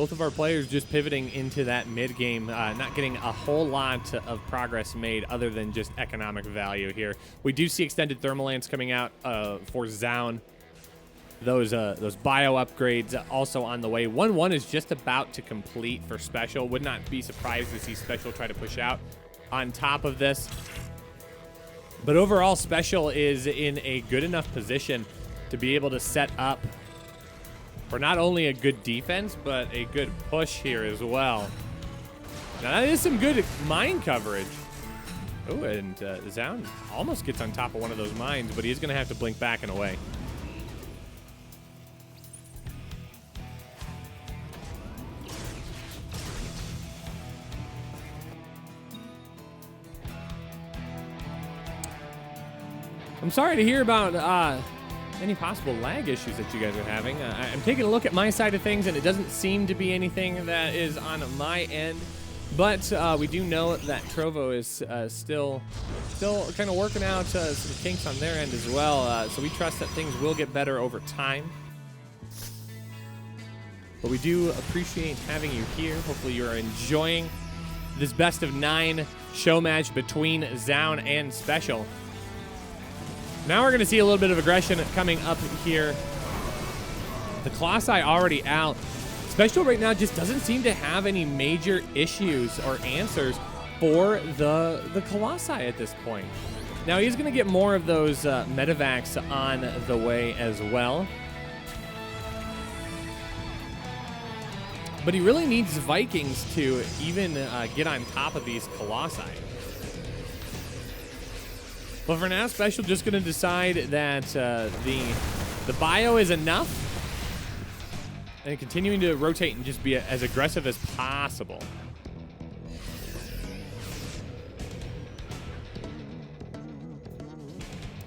Both of our players just pivoting into that mid game, not getting a whole lot of progress made other than just economic value here. We do see extended thermal lance coming out for Zoun. Those bio upgrades also on the way. 1-1 is just about to complete for SpeCial. Would not be surprised to see SpeCial try to push out on top of this. But overall, SpeCial is in a good enough position to be able to set up for not only a good defense, but a good push here as well. Now, that is some good mine coverage. Oh, and Zoun almost gets on top of one of those mines, but he's going to have to blink back and away. I'm sorry to hear about any possible lag issues that you guys are having. I'm taking a look at my side of things, and it doesn't seem to be anything that is on my end. But we do know that Trovo is still kind of working out some kinks on their end as well. So we trust that things will get better over time. But we do appreciate having you here. Hopefully you are enjoying this best of 9 show match between Zoun and SpeCial. Now we're going to see a little bit of aggression coming up here. The Colossi already out. SpeCial right now just doesn't seem to have any major issues or answers for the Colossi at this point. Now he's going to get more of those medevacs on the way as well. But he really needs Vikings to even get on top of these Colossi. But for now, SpeCial just going to decide that the bio is enough and continuing to rotate and just be as aggressive as possible.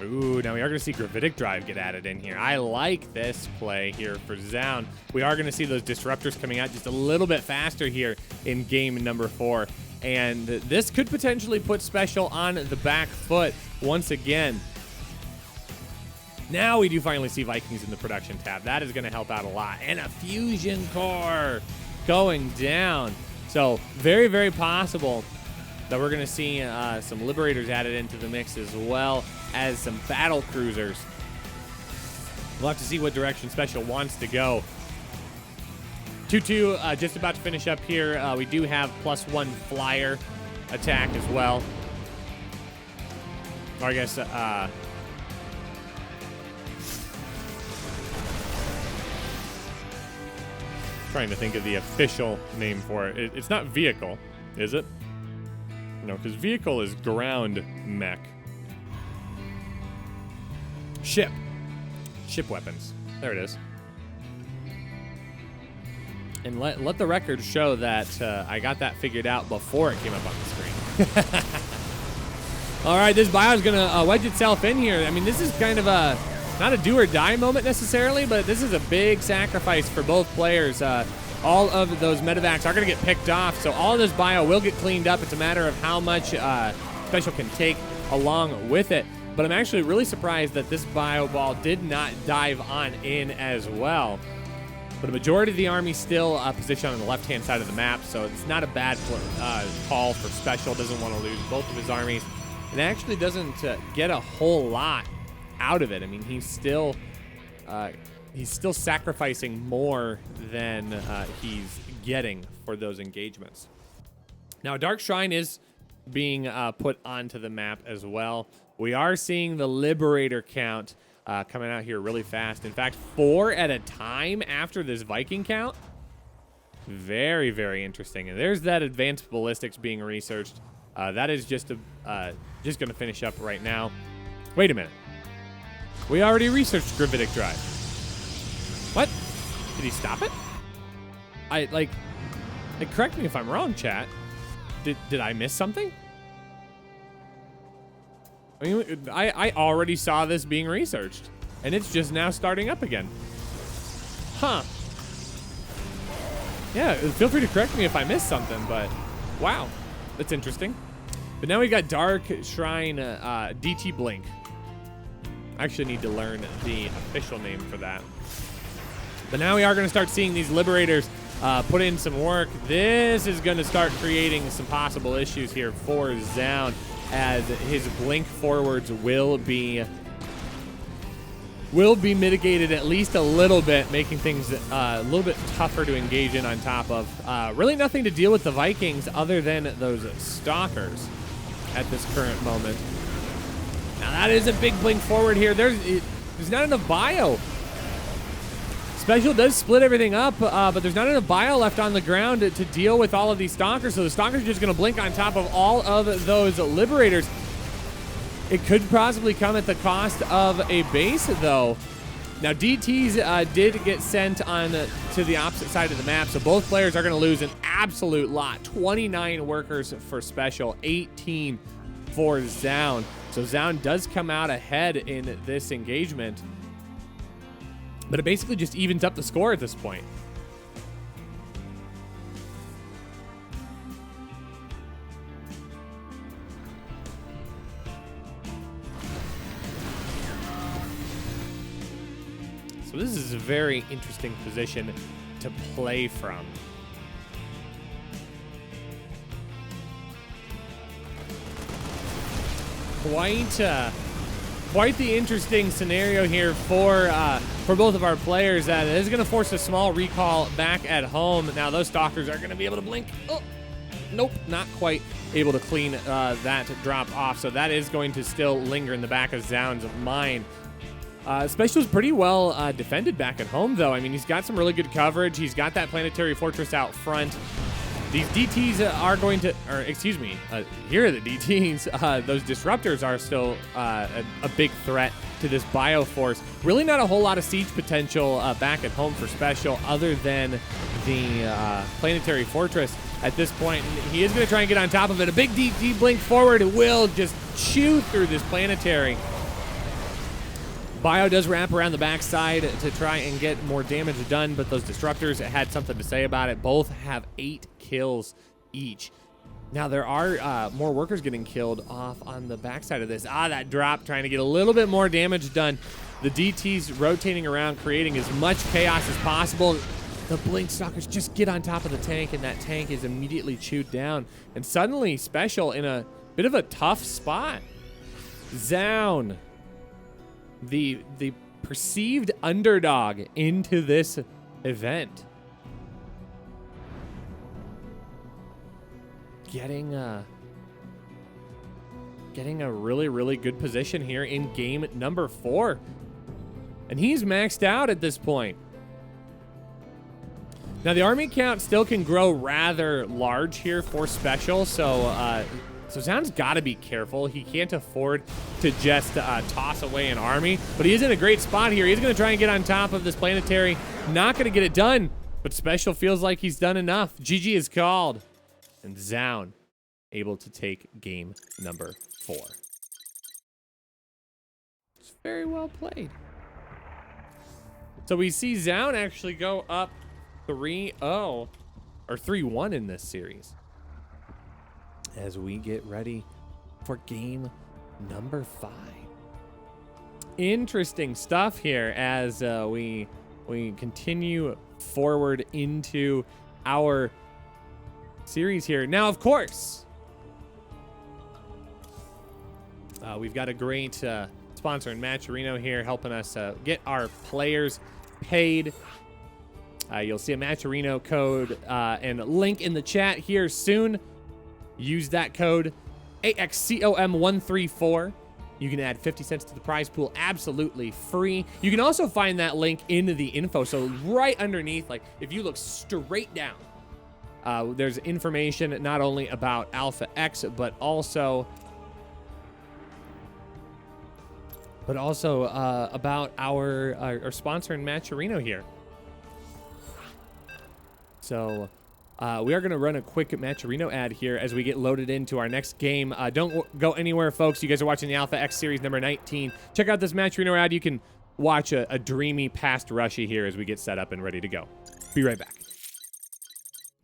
Ooh, now we are going to see Gravitic Drive get added in here. I like this play here for Zoun. We are going to see those disruptors coming out just a little bit faster here in game number 4. And this could potentially put SpeCial on the back foot once again. Now we do finally see Vikings in the production tab. That is going to help out a lot. And a fusion core going down. So very, very possible that we're going to see some Liberators added into the mix as well as some battle cruisers. We'll have to see what direction SpeCial wants to go. 2-2 just about to finish up here. We do have +1 flyer attack as well. Or I guess trying to think of the official name for it. It's not vehicle, is it? No, because vehicle is ground mech. Ship weapons. There it is. And let the record show that I got that figured out before it came up on the screen. All right, this bio is going to wedge itself in here. I mean, this is kind of not a do or die moment necessarily, but this is a big sacrifice for both players. All of those medevacs are going to get picked off, so all of this bio will get cleaned up. It's a matter of how much SpeCial can take along with it. But I'm actually really surprised that this bio ball did not dive on in as well. But a majority of the army still positioned on the left-hand side of the map, so it's not a bad call for SpeCial. Doesn't want to lose both of his armies, and actually doesn't get a whole lot out of it. I mean, he's still sacrificing more than he's getting for those engagements. Now, Dark Shrine is being put onto the map as well. We are seeing the Liberator count coming out here really fast. In fact, 4 at a time after this Viking count. Very, very interesting. And there's that advanced ballistics being researched. That is just going to finish up right now. Wait a minute. We already researched Gravitic Drive. What? Did he stop it? Correct me if I'm wrong, chat. Did I miss something? I mean, I already saw this being researched, and it's just now starting up again. Huh. Yeah, feel free to correct me if I missed something, but wow, that's interesting. But now we got Dark Shrine DT Blink. I actually need to learn the official name for that. But now we are going to start seeing these Liberators put in some work. This is going to start creating some possible issues here for Zoun, as his blink forwards will be mitigated at least a little bit, making things a little bit tougher to engage in on top of. Really nothing to deal with the Vikings other than those Stalkers at this current moment. Now that is a big blink forward here. There's not enough bio. SpeCial does split everything up, but there's not enough bio left on the ground to deal with all of these Stalkers, so the Stalkers are just going to blink on top of all of those Liberators. It could possibly come at the cost of a base, though. Now, DTs did get sent on to the opposite side of the map, so both players are going to lose an absolute lot. 29 workers for SpeCial, 18 for Zoun. So Zoun does come out ahead in this engagement, but it basically just evens up the score at this point. So this is a very interesting position to play from. Quite the interesting scenario here for both of our players. That is going to force a small recall back at home. Now those Stalkers are going to be able to blink. Oh, nope, not quite able to clean that drop off. So that is going to still linger in the back of Zoun's mind. SpeCial's pretty well defended back at home, though. I mean, he's got some really good coverage. He's got that planetary fortress out front. These DTs are going to, or excuse me, here are the DTs. Those disruptors are still a big threat to this Bioforce. Really not a whole lot of siege potential back at home for SpeCial other than the planetary fortress at this point. And he is going to try and get on top of it. A big DT blink forward will just chew through this planetary. Bio does wrap around the backside to try and get more damage done, but those disruptors had something to say about it. Both have 8 kills each. Now there are more workers getting killed off on the backside of this. That drop, trying to get a little bit more damage done. The DTs rotating around, creating as much chaos as possible. The Blink Stalkers just get on top of the tank, and that tank is immediately chewed down. And suddenly SpeCial in a bit of a tough spot. Zoun, the perceived underdog into this event, getting a really good position here in game number 4, and he's maxed out at this point. Now the army count still can grow rather large here for SpeCial, so Zoun's got to be careful. He can't afford to just toss away an army, but he is in a great spot here. He's going to try and get on top of this planetary. Not going to get it done, but SpeCial feels like he's done enough. GG is called, and Zoun able to take game number 4. It's very well played. So we see Zoun actually go up 3-0, or 3-1 in this series, as we get ready for game number 5. Interesting stuff here as we continue forward into our series here. Now, of course, we've got a great sponsor in Matcherino here helping us get our players paid. You'll see a Matcherino code and link in the chat here soon. Use that code AXCOM134. You can add 50 cents to the prize pool absolutely free. You can also find that link in the info. So right underneath, like if you look straight down, there's information not only about Alpha X, but also about our sponsor in Matcherino here. So we are going to run a quick Matcherino ad here as we get loaded into our next game. Don't go anywhere, folks. You guys are watching the Alpha X Series number 19. Check out this Matcherino ad. You can watch a dreamy past Rushy here as we get set up and ready to go. Be right back.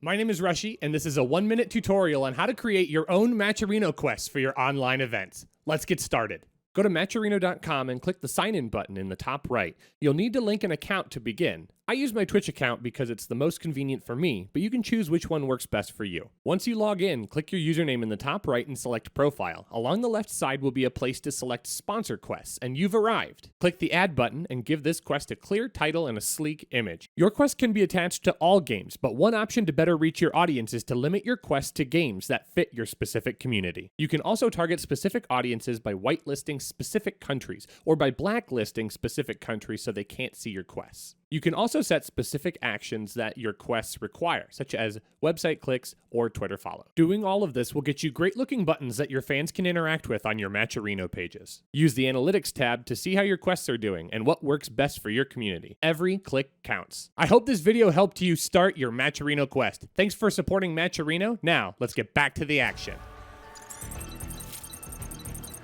My name is Rushy, and this is a 1-minute tutorial on how to create your own Matcherino quests for your online events. Let's get started. Go to Matcherino.com and click the sign-in button in the top right. You'll need to link an account to begin. I use my Twitch account because it's the most convenient for me, but you can choose which one works best for you. Once you log in, click your username in the top right and select Profile. Along the left side will be a place to select Sponsor Quests, and you've arrived. Click the Add button and give this quest a clear title and a sleek image. Your quest can be attached to all games, but one option to better reach your audience is to limit your quest to games that fit your specific community. You can also target specific audiences by whitelisting specific countries, or by blacklisting specific countries so they can't see your quests. You can also set specific actions that your quests require, such as website clicks or Twitter follow. Doing all of this will get you great looking buttons that your fans can interact with on your Matcherino pages. Use the Analytics tab to see how your quests are doing and what works best for your community. Every click counts. I hope this video helped you start your Matcherino quest. Thanks for supporting Matcherino. Now, let's get back to the action.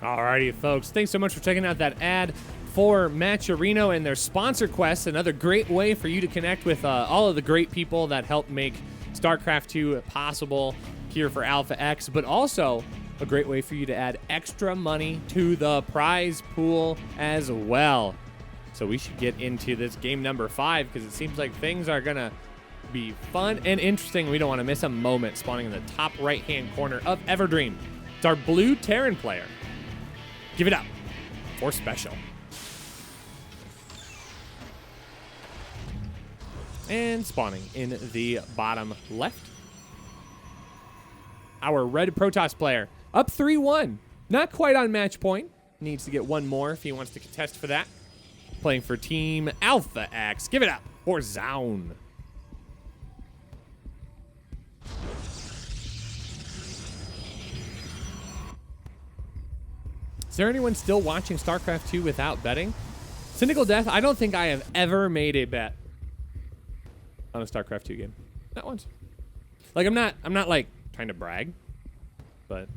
Alrighty, folks. Thanks so much for checking out that ad for Matcherino and their sponsor quests. Another great way for you to connect with all of the great people that help make StarCraft 2 possible here for Alpha X, but also a great way for you to add extra money to the prize pool as well. So we should get into this game number 5 because it seems like things are gonna be fun and interesting. We don't want to miss a moment. Spawning in the top right-hand corner of Everdream. It's our blue Terran player. Give it up for SpeCial. And spawning in the bottom left, our red Protoss player, up 3-1. Not quite on match point. Needs to get one more if he wants to contest for that. Playing for Team Alpha X. Give it up for Zoun. Is there anyone still watching StarCraft 2 without betting? Cynical Death, I don't think I have ever made a bet on a StarCraft 2 game. Not once. Like, I'm not like trying to brag, but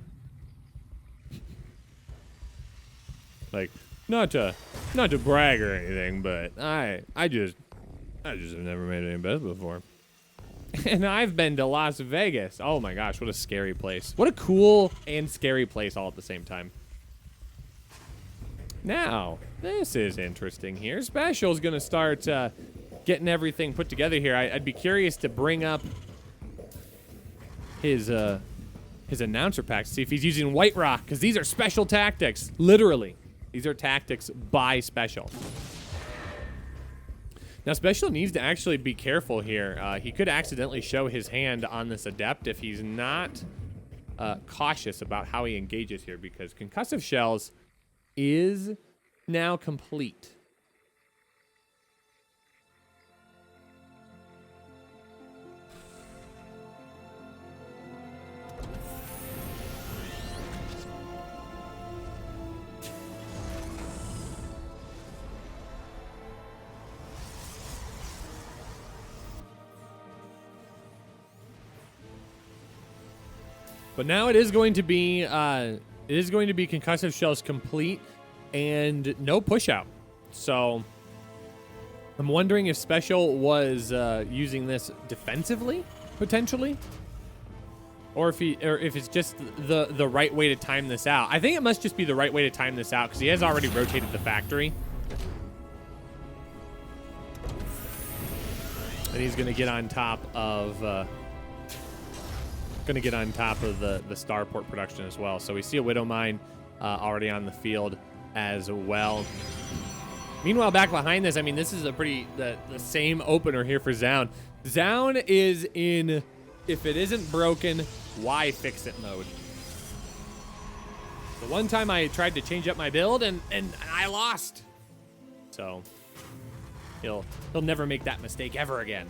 like not to brag or anything, but I just have never made any bets before. And I've been to Las Vegas. Oh my gosh, what a scary place. What a cool and scary place all at the same time. Now, this is interesting here. SpeCial's gonna start getting everything put together here. I'd be curious to bring up his announcer pack to see if he's using White Rock, because these are special tactics. Literally, these are tactics by SpeCial. Now, SpeCial needs to actually be careful here. He could accidentally show his hand on this Adept if he's not cautious about how he engages here, because Concussive Shells is now complete. But now it is going to be Concussive Shells complete and no push out. So I'm wondering if SpeCial was using this defensively potentially, or if it's just the right way to time this out. I think it must just be the right way to time this out because he has already rotated the factory. And he's gonna get on top of the starport production as well. So we see a Widow Mine already on the field as well. Meanwhile, back behind this, I mean, this is the same opener here for Zoun. Zoun is in, if it isn't broken, why fix it mode. The one time I tried to change up my build and I lost. So he'll never make that mistake ever again.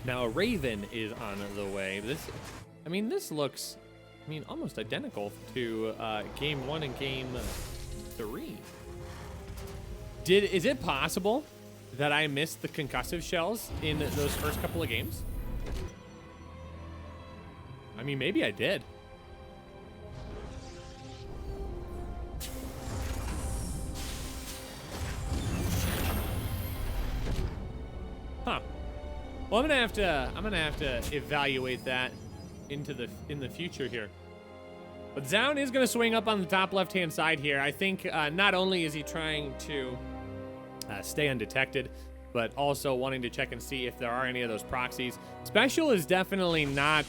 Now, a Raven is on the way. This looks, almost identical to Game 1 and Game 3. Is it possible that I missed the Concussive Shells in those first couple of games? I mean, maybe I did. Huh. Well, I'm gonna have to evaluate that in the future here. But Zoun is gonna swing up on the top left-hand side here. I think not only is he trying to stay undetected, but also wanting to check and see if there are any of those proxies. SpeCial is definitely not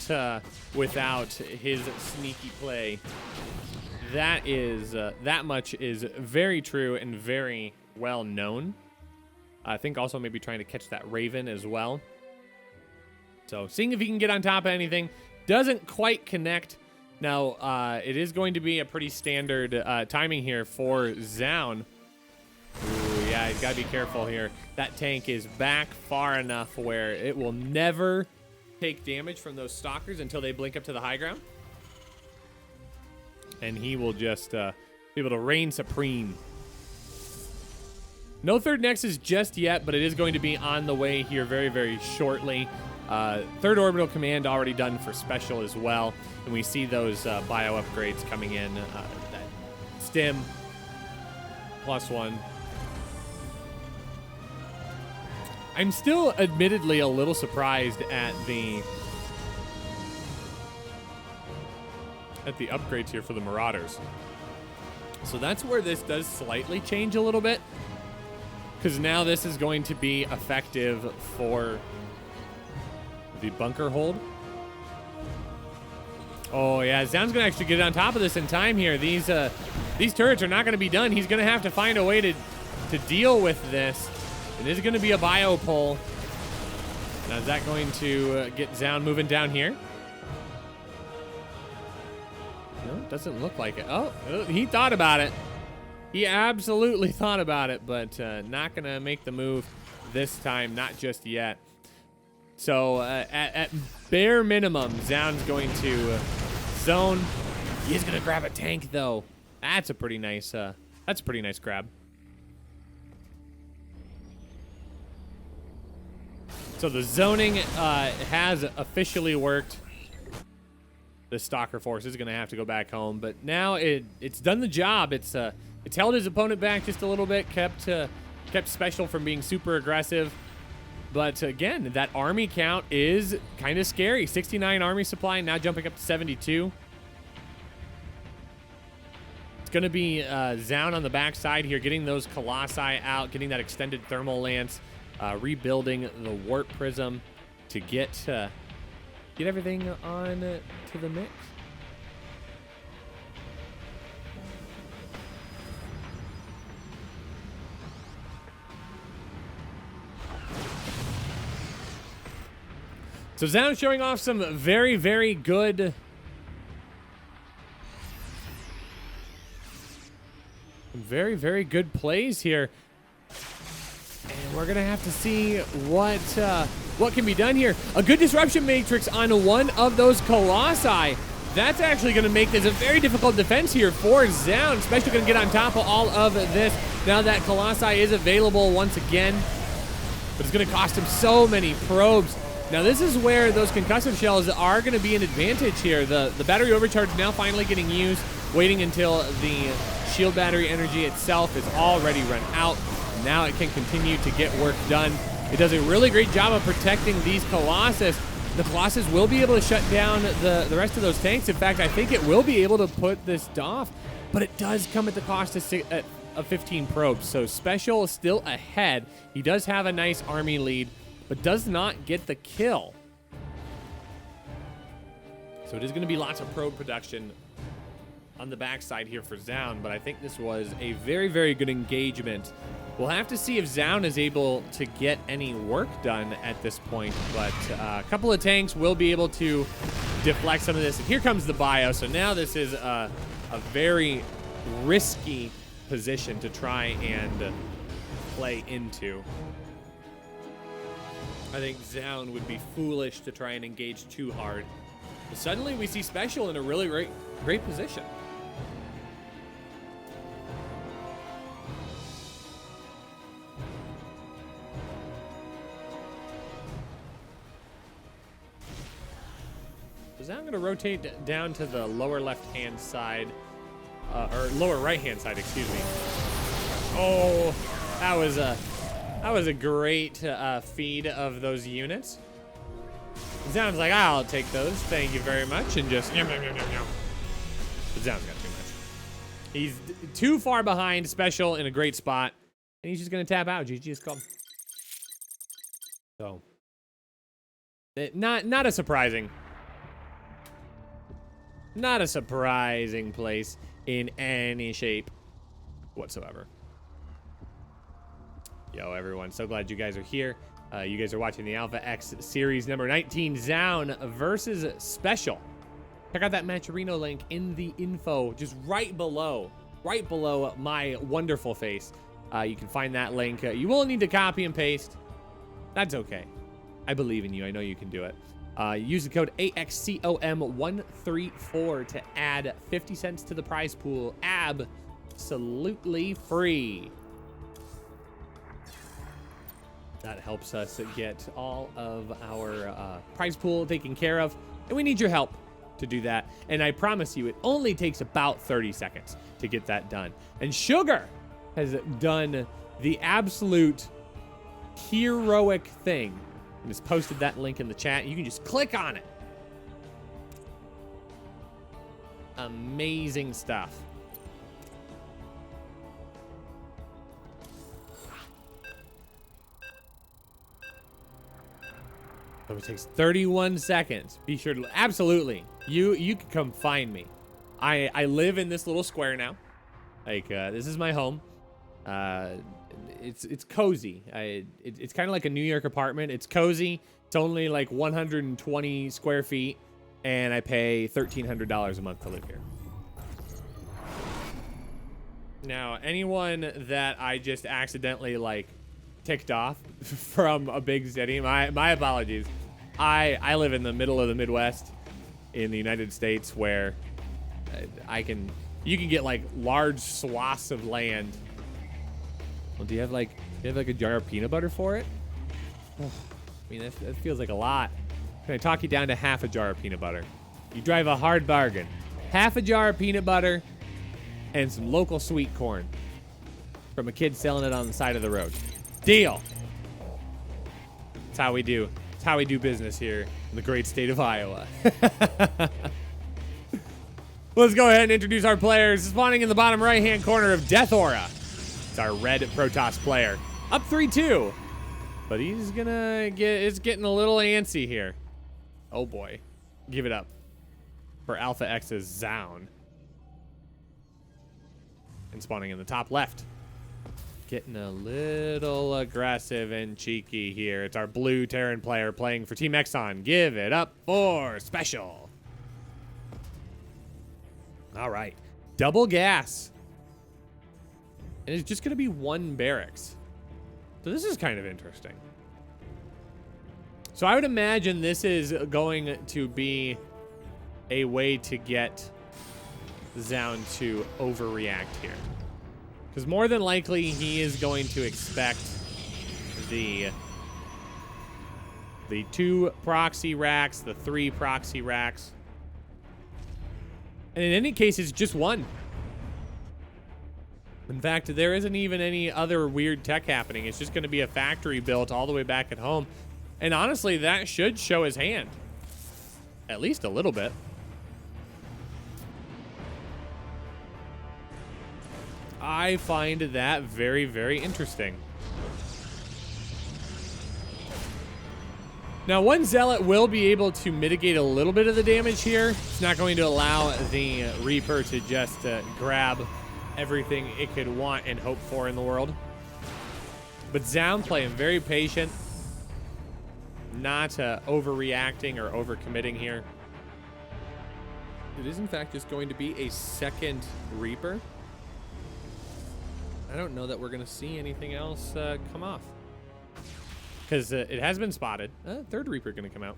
without his sneaky play. That is that much is very true and very well known. I think also maybe trying to catch that Raven as well. So seeing if he can get on top of anything. Doesn't quite connect. Now, it is going to be a pretty standard timing here for Zoun. Ooh, yeah, he's got to be careful here. That tank is back far enough where it will never take damage from those stalkers until they blink up to the high ground. And he will just be able to reign supreme. No third Nexus just yet, but it is going to be on the way here very, very shortly. Third orbital command already done for SpeCial as well. And we see those bio upgrades coming in. That stim, +1. I'm still admittedly a little surprised at the upgrades here for the Marauders. So that's where this does slightly change a little bit, because now this is going to be effective for the bunker hold. Oh yeah, Zoun's gonna actually get on top of this in time here. These turrets are not gonna be done. He's gonna have to find a way to deal with this. It is gonna be a bio pull. Now is that going to get Zoun moving down here? No, it doesn't look like it. Oh, he thought about it. He absolutely thought about it, but not gonna make the move this time, not just yet. So at bare minimum, Zoun's going to zone. He's gonna grab a tank though. That's a pretty nice. That's a pretty nice grab. So the zoning has officially worked. The Stalker Force is gonna have to go back home, but now it's done the job. It's held his opponent back just a little bit, kept SpeCial from being super aggressive. But again, that army count is kind of scary. 69 army supply, now jumping up to 72. It's going to be Zoun on the backside here, getting those Colossi out, getting that extended thermal lance, rebuilding the warp prism to get everything on to the mix. So Zoun showing off some very, very good plays here. And we're gonna have to see what can be done here. A good disruption matrix on one of those Colossi. That's actually gonna make this a very difficult defense here for Zoun. Especially gonna get on top of all of this. Now that Colossi is available once again. But it's gonna cost him so many probes. Now this is where those concussive shells are going to be an advantage here. The battery overcharge now finally getting used, waiting until the shield battery energy itself is already run out. Now it can continue to get work done. It does a really great job of protecting these Colossus. The Colossus will be able to shut down the rest of those tanks. In fact, I think it will be able to put this off, but it does come at the cost of 15 probes. So SpeCial is still ahead. He does have a nice army lead, but does not get the kill. So it is going to be lots of probe production on the backside here for Zoun, but I think this was a very, very good engagement. We'll have to see if Zoun is able to get any work done at this point, but a couple of tanks will be able to deflect some of this. And here comes the bio, so now this is a very risky position to try and play into. I think Zoun would be foolish to try and engage too hard. But suddenly we see SpeCial in a really great position. So Zoun going to rotate down to the lower left-hand side, or lower right-hand side, excuse me. Oh, that was a great feed of those units. Zoun's like, I'll take those, thank you very much, and just yum, yum, yum, yum, yum. But Zoun's got too much. He's too far behind SpeCial in a great spot. And he's just going to tap out. GG is called. So, not a surprising place in any shape whatsoever. Yo, everyone, so glad you guys are here. You guys are watching the Alpha X series number 19, Zoun versus SpeCial. Check out that Matcherino link in the info, just right below my wonderful face. You can find that link. You will need to copy and paste. That's okay. I believe in you. I know you can do it. Use the code AXCOM134 to add 50 cents to the prize pool. Absolutely free. That helps us get all of our prize pool taken care of. And we need your help to do that. And I promise you, it only takes about 30 seconds to get that done. And Sugar has done the absolute heroic thing and has posted that link in the chat. You can just click on it. Amazing stuff. So it takes 31 seconds. Be sure to, absolutely, you can come find me. I live in this little square now. Like, this is my home. It's cozy. It's kind of like a New York apartment. It's cozy. It's only like 120 square feet, and I pay $1,300 a month to live here. Now, anyone that I just accidentally like ticked off from a big city, my apologies. I live in the middle of the Midwest in the United States, where you can get like large swaths of land. Well, do you have like a jar of peanut butter for it? Oh, I mean, that feels like a lot. Can I talk you down to half a jar of peanut butter? You drive a hard bargain. Half a jar of peanut butter and some local sweet corn from a kid selling it on the side of the road. Deal. That's how we do. That's how we do business here in the great state of Iowa. Let's go ahead and introduce our players. Spawning in the bottom right-hand corner of Death Aura. It's our red Protoss player. Up 3-2. But he's getting a little antsy here. Oh boy. Give it up for Alpha X's Zoun. And spawning in the top left. Getting a little aggressive and cheeky here. It's our blue Terran player playing for Team Exxon. Give it up for SpeCial. All right. Double gas. And it's just going to be one barracks. So this is kind of interesting. So I would imagine this is going to be a way to get Zoun to overreact here. Because more than likely, he is going to expect the 2 proxy racks, the 3 proxy racks. And in any case, it's just one. In fact, there isn't even any other weird tech happening. It's just going to be a factory built all the way back at home. And honestly, that should show his hand. At least a little bit. I find that very, very interesting. Now, one Zealot will be able to mitigate a little bit of the damage here. It's not going to allow the Reaper to just grab everything it could want and hope for in the world. But Zoun playing very patient. Not overreacting or overcommitting here. It is, in fact, just going to be a second Reaper. I don't know that we're going to see anything else come off. Because it has been spotted. Third Reaper going to come out.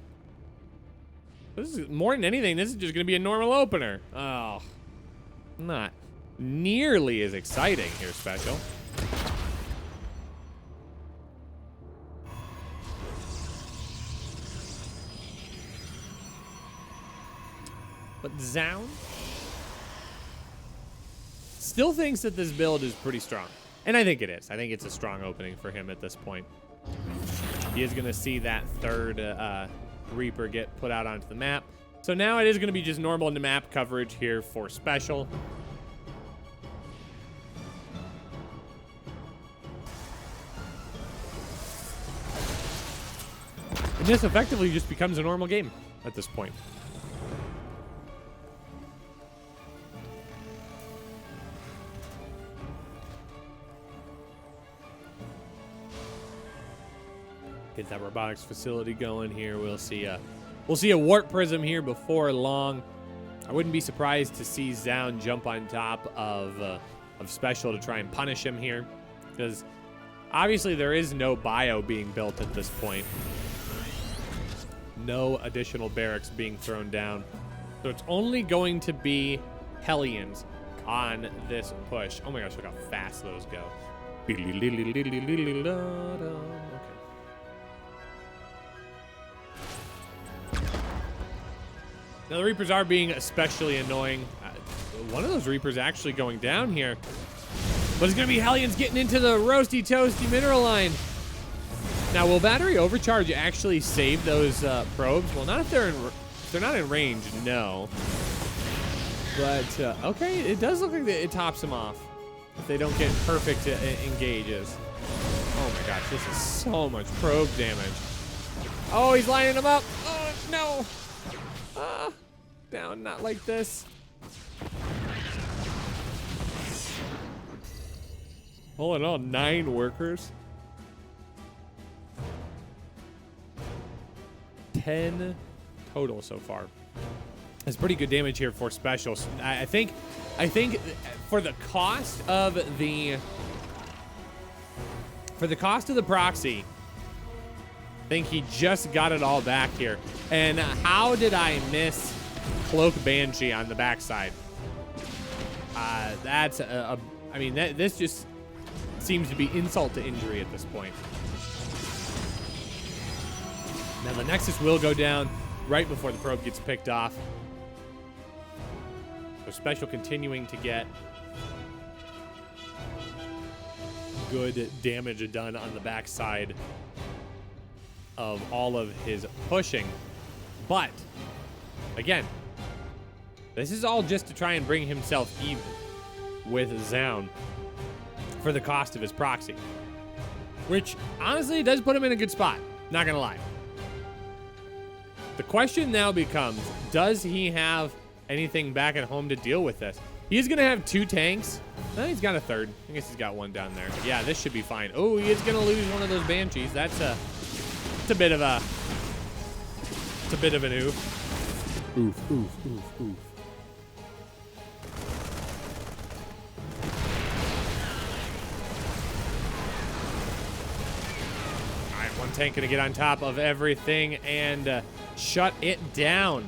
This is, more than anything, this is just going to be a normal opener. Oh, not nearly as exciting here, SpeCial. But Zoun still thinks that this build is pretty strong. And I think it is. I think it's a strong opening for him at this point. He is going to see that third Reaper get put out onto the map. So now it is going to be just normal in the map coverage here for SpeCial. And this effectively just becomes a normal game at this point. Get that robotics facility going here. We'll see a warp prism here before long. I wouldn't be surprised to see Zoun jump on top of SpeCial to try and punish him here, because obviously there is no bio being built at this point. No additional barracks being thrown down. So it's only going to be Hellions on this push. Oh my gosh, look how fast those go. Okay. Now the Reapers are being especially annoying. One of those Reapers actually going down here. But it's going to be Hellions getting into the roasty toasty mineral line. Now, will battery overcharge actually save those probes? Well, not if they're not in range, no. But, okay, it does look like it tops them off if they don't get perfect engages. Oh my gosh, this is so much probe damage. Oh, he's lining them up. Oh, no. Down, not like this. All in all, 9 workers. 10 total so far. That's pretty good damage here for SpeCial. I think for the cost of the proxy, I think he just got it all back here. And how did I miss Cloak Banshee on the backside? That's I mean, this just seems to be insult to injury at this point. Now the Nexus will go down right before the probe gets picked off. So SpeCial continuing to get good damage done on the backside of all of his pushing. But again, this is all just to try and bring himself even with Zoun for the cost of his proxy, which honestly does put him in a good spot, not gonna lie. The question now becomes, does he have anything back at home to deal with this? He's gonna have 2 tanks. He's got a 3rd. I guess he's got 1 down there. Yeah, this should be fine. Oh, he is gonna lose one of those Banshees. It's a bit of an oof. Oof, oof, oof, oof. All right, 1 tank gonna get on top of everything and shut it down.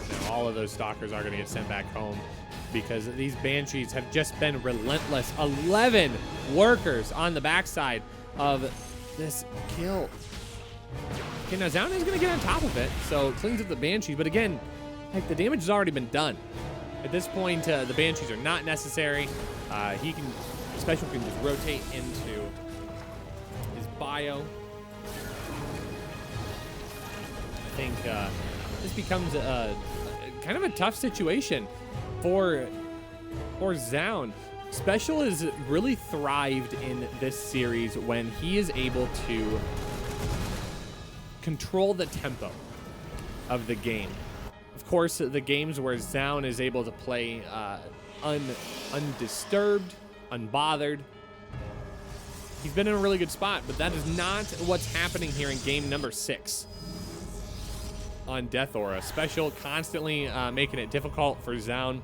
Now all of those stalkers are gonna get sent back home because these Banshees have just been relentless. 11 workers on the backside of this kill. Okay, now Zoun is gonna get on top of it, so cleans up the Banshees, but again, like, the damage has already been done. At this point, the Banshees are not necessary. SpeCial can just rotate into his bio. I think this becomes a kind of a tough situation for Zoun. SpeCial has really thrived in this series when he is able to control the tempo of the game. Of course, the games where Zoun is able to play undisturbed, unbothered, he's been in a really good spot, but that is not what's happening here in game number 6 on Death Aura. SpeCial constantly making it difficult for Zoun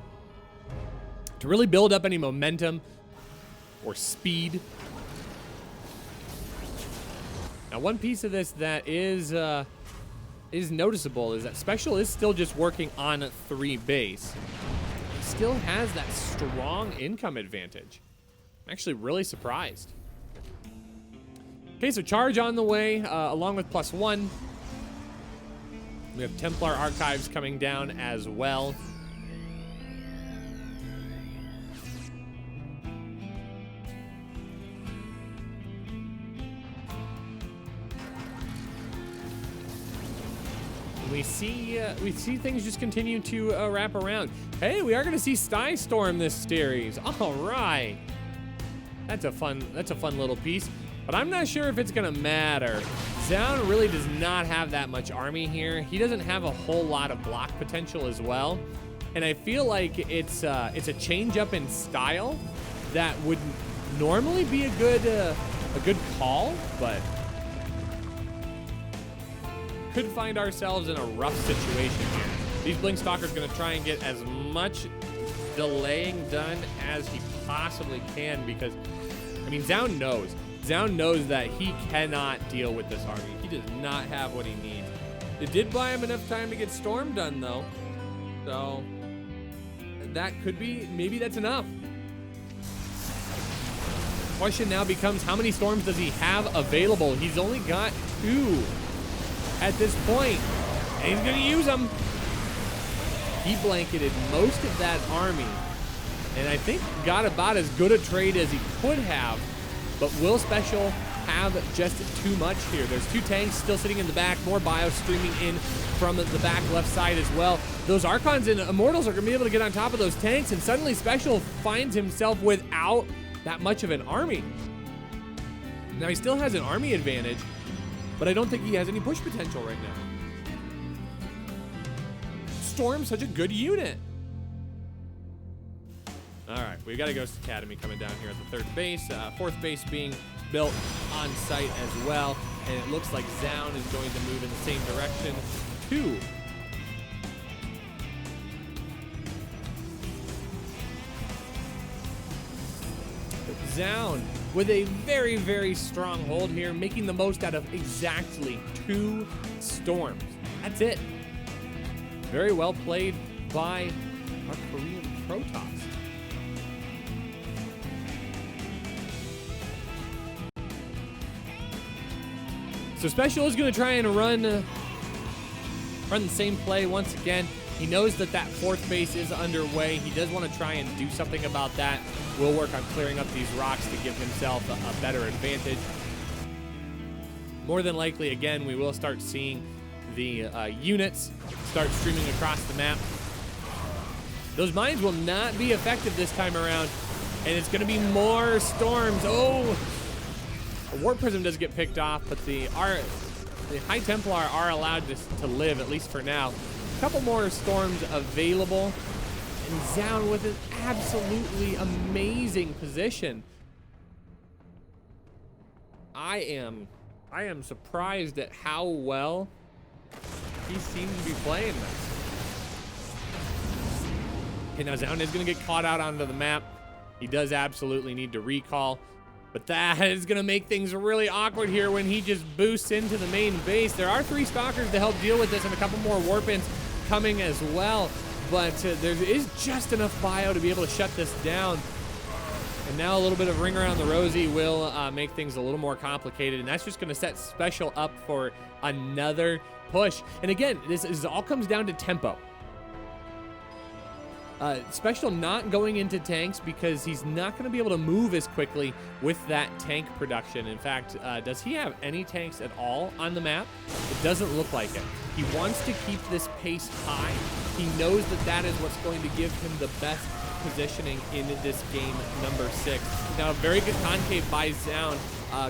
to really build up any momentum or speed. Now, one piece of this that is noticeable is that SpeCial is still just working on 3 base. He still has that strong income advantage. I'm actually really surprised. Okay, so charge on the way, along with +1. We have Templar Archives coming down as well. We see things just continue to wrap around. Hey, we are going to see Storm this series. All right. That's a fun little piece. But I'm not sure if it's gonna matter. Zoun really does not have that much army here. He doesn't have a whole lot of block potential as well. And I feel like it's a change up in style that would normally be a good call, but could find ourselves in a rough situation here. These Blink Stalker's gonna try and get as much delaying done as he possibly can because, I mean, Zoun knows that he cannot deal with this army. He does not have what he needs. It did buy him enough time to get Storm done though. So that could be, maybe that's enough. Question now becomes, how many Storms does he have available? He's only got 2 at this point, and he's gonna use them. He blanketed most of that army, and I think got about as good a trade as he could have, but will SpeCial have just too much here? There's 2 tanks still sitting in the back, more bio streaming in from the back left side as well. Those Archons and Immortals are gonna be able to get on top of those tanks, and suddenly SpeCial finds himself without that much of an army. Now he still has an army advantage, but I don't think he has any push potential right now. Storm's such a good unit. All right, we've got a Ghost Academy coming down here at the 3rd base. 4th base being built on site as well. And it looks like Zoun is going to move in the same direction too. Zoun with a very, very strong hold here, making the most out of exactly 2 storms. That's it. Very well played by our Korean Protoss. So SpeCial is going to try and run the same play once again. He knows that 4th base is underway. He does want to try and do something about that. Will work on clearing up these rocks to give himself a better advantage. More than likely, again, we will start seeing the units start streaming across the map. Those mines will not be effective this time around, and it's going to be more storms. Oh, a Warp Prism does get picked off, but the High Templar are allowed to live, at least for now. A couple more storms available, and Zoun with an absolutely amazing position. I am surprised at how well he seems to be playing this. Okay, now Zoun is going to get caught out onto the map. He does absolutely need to recall, but that is going to make things really awkward here when he just boosts into the main base. There are 3 Stalkers to help deal with this and a couple more Warp-Ins coming as well, but there is just enough bio to be able to shut this down. And now a little bit of Ring Around the Rosie will make things a little more complicated, and that's just going to set SpeCial up for another push. And again, this all comes down to tempo. SpeCial not going into tanks because he's not going to be able to move as quickly with that tank production. In fact, does he have any tanks at all on the map? It doesn't look like it. He wants to keep this pace high. He knows that that is what's going to give him the best positioning in this game number 6. Now, a very good concave by Zoun,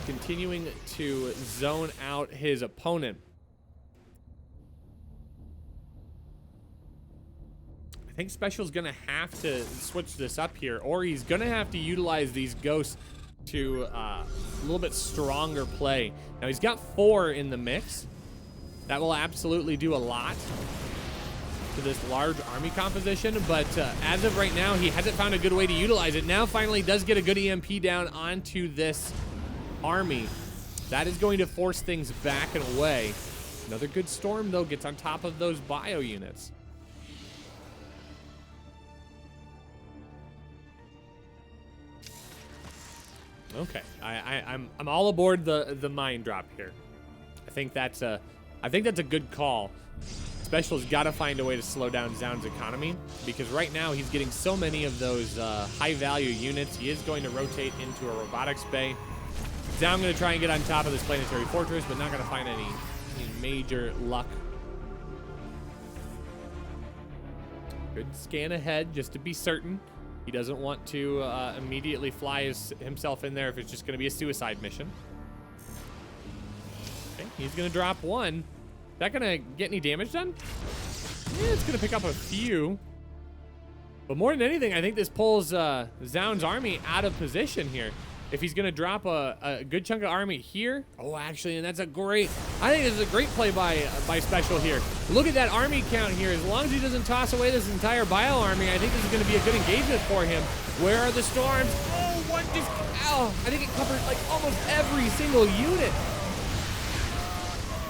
continuing to zone out his opponent. I think SpeCial's gonna have to switch this up here, or he's gonna have to utilize these ghosts to a little bit stronger play. Now he's got 4 in the mix. That will absolutely do a lot to this large army composition, but as of right now, he hasn't found a good way to utilize it. Now finally does get a good EMP down onto this army. That is going to force things back and away. Another good storm though gets on top of those bio units. Okay, I'm all aboard the mine drop here. I think that's a good call. SpeCial's got to find a way to slow down Zoun's economy, because right now he's getting so many of those high value units. He is going to rotate into a robotics bay. Zoun going to try and get on top of this planetary fortress, but not going to find any major luck. Good scan ahead just to be certain. He doesn't want to immediately fly himself in there if it's just going to be a suicide mission. Okay, he's going to drop one. Is that going to get any damage done? Yeah, it's going to pick up a few. But more than anything, I think this pulls Zoun's army out of position here. If he's going to drop a good chunk of army here. Oh, actually, and that's a great... I think this is a great play by SpeCial here. Look at that army count here. As long as he doesn't toss away this entire bio army, I think this is going to be a good engagement for him. Where are the storms? Oh, one just... Oh, I think it covered, like, almost every single unit.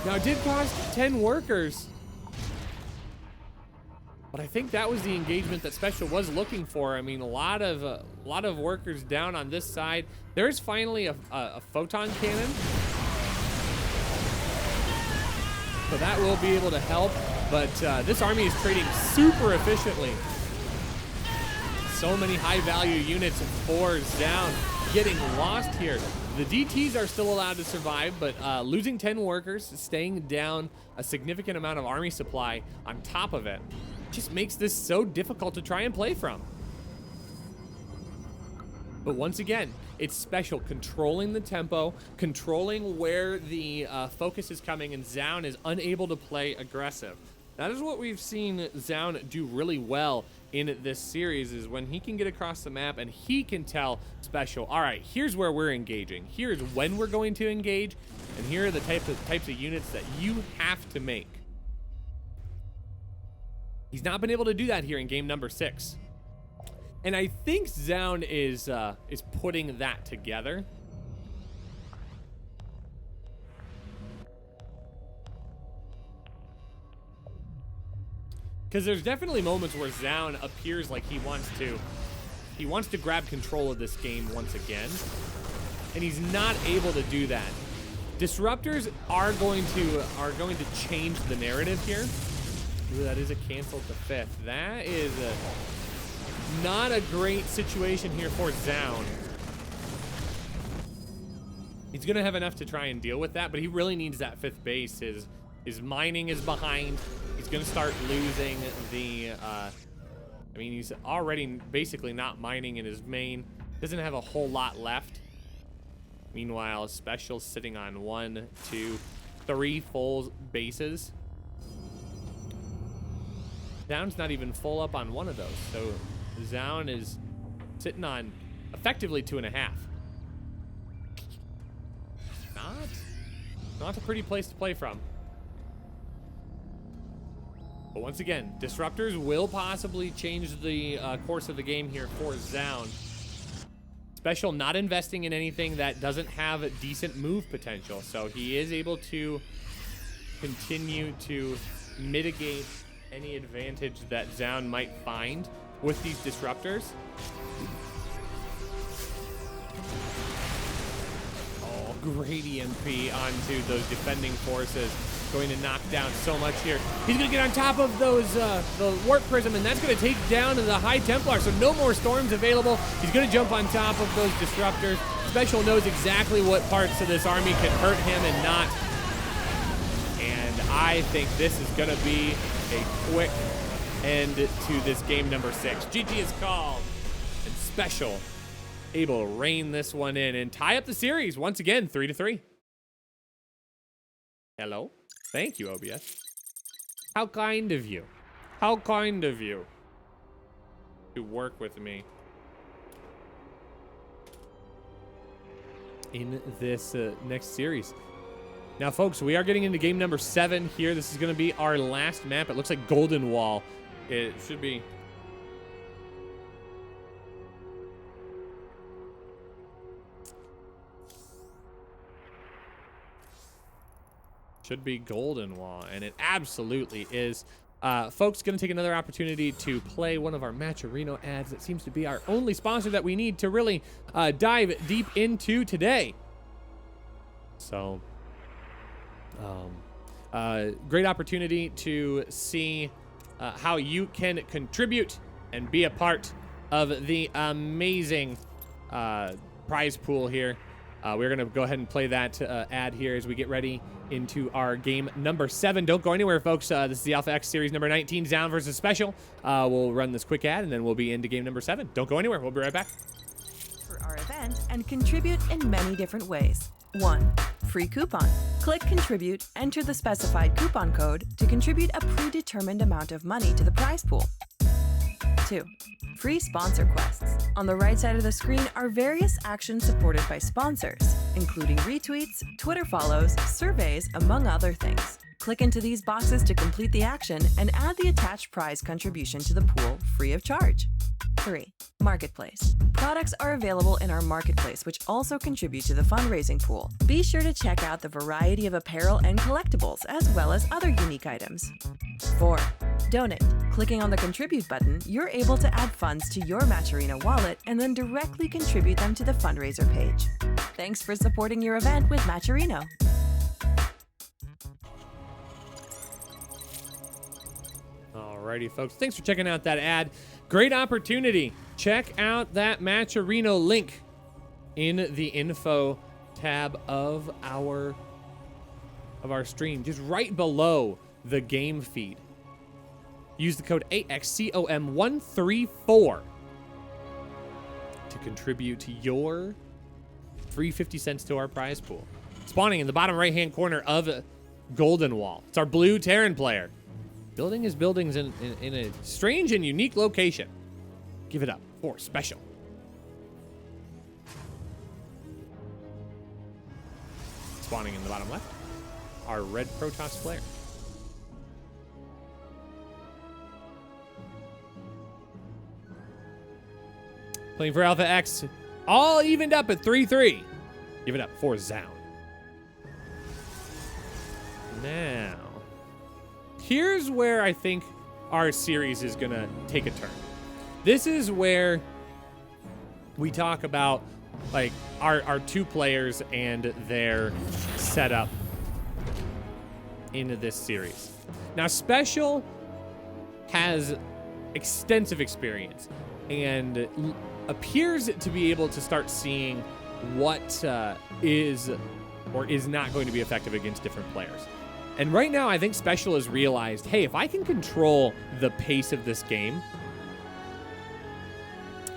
Now, it did cost 10 workers. But I think that was the engagement that SpeCial was looking for. I mean, a lot of workers down on this side. There's finally a photon cannon. So that will be able to help. But this army is trading super efficiently. So many high-value units for Zoun getting lost here. The DTs are still allowed to survive, but losing 10 workers, staying down a significant amount of army supply on top of it, just makes this so difficult to try and play from. But once again, it's SpeCial controlling the tempo, controlling where the focus is coming, and Zoun is unable to play aggressive. That is what we've seen Zoun do really well in this series, is when he can get across the map and he can tell SpeCial, all right, here's where we're engaging. Here's when we're going to engage, and here are the types of units that you have to make. He's not been able to do that here in game number 6. And I think Zoun is putting that together. Because there's definitely moments where Zoun appears like he wants to grab control of this game once again. And he's not able to do that. Disruptors are going to change the narrative here. Ooh, that is a cancel to 5th. That is not a great situation here for Zoun. He's going to have enough to try and deal with that, but he really needs that 5th base. His mining is behind. He's going to start losing the... I mean, he's already basically not mining in his main. Doesn't have a whole lot left. Meanwhile, SpeCial's sitting on 1, 2, 3 full bases. Zoun's not even full up on one of those, so Zoun is sitting on effectively 2.5. Not a pretty place to play from. But once again, disruptors will possibly change the course of the game here for Zoun. SpeCial not investing in anything that doesn't have a decent move potential, so he is able to continue to mitigate any advantage that Zoun might find with these disruptors. Oh, great EMP onto those defending forces. Going to knock down so much here. He's going to get on top of those the warp prism, and that's going to take down the High Templar, so no more storms available. He's going to jump on top of those disruptors. SpeCial knows exactly what parts of this army can hurt him and not. And I think this is going to be a quick end to this game number 6. GG is called, and SpeCial able to rein this one in and tie up the series once again, 3-3. Hello. Thank you, OBS. How kind of you. How kind of you to work with me in this next series. Now, folks, we are getting into game number 7 here. This is going to be our last map. It looks like Golden Wall. It should be... Should be Golden Wall, and it absolutely is. Folks, going to take another opportunity to play one of our Matcherino ads. That seems to be our only sponsor that we need to really dive deep into today. So... great opportunity to see how you can contribute and be a part of the amazing prize pool here. We're going to go ahead and play that ad here as we get ready into our game number 7. Don't go anywhere, folks. This is the Alpha X Series number 19, Zoun versus SpeCial. We'll run this quick ad, and then we'll be into game number 7. Don't go anywhere. We'll be right back. For our event and contribute in many different ways. 1. Free coupon. Click Contribute, enter the specified coupon code to contribute a predetermined amount of money to the prize pool. 2. Free sponsor quests. On the right side of the screen are various actions supported by sponsors, including retweets, Twitter follows, surveys, among other things. Click into these boxes to complete the action and add the attached prize contribution to the pool free of charge. 3. Marketplace. Products are available in our marketplace, which also contribute to the fundraising pool. Be sure to check out the variety of apparel and collectibles, as well as other unique items. 4. Donate. Clicking on the Contribute button, you're able to add funds to your Matcherino wallet and then directly contribute them to the fundraiser page. Thanks for supporting your event with Matcherino. Alrighty, folks. Thanks for checking out that ad. Great opportunity. Check out that Matcherino link in the info tab of our stream, just right below the game feed. Use the code AXCOM134 to contribute to your free 50 cents to our prize pool. Spawning in the bottom right-hand corner of Golden Wall. It's our blue Terran player. Building his buildings in a strange and unique location. Give it up for SpeCial. Spawning in the bottom left, our red Protoss player. Playing for Alpha X, all evened up at 3-3. Give it up for Zoun. Now, here's where I think our series is gonna take a turn. This is where we talk about like our two players and their setup into this series. Now, SpeCial has extensive experience and appears to be able to start seeing what is or is not going to be effective against different players. And right now, I think SpeCial has realized, hey, if I can control the pace of this game,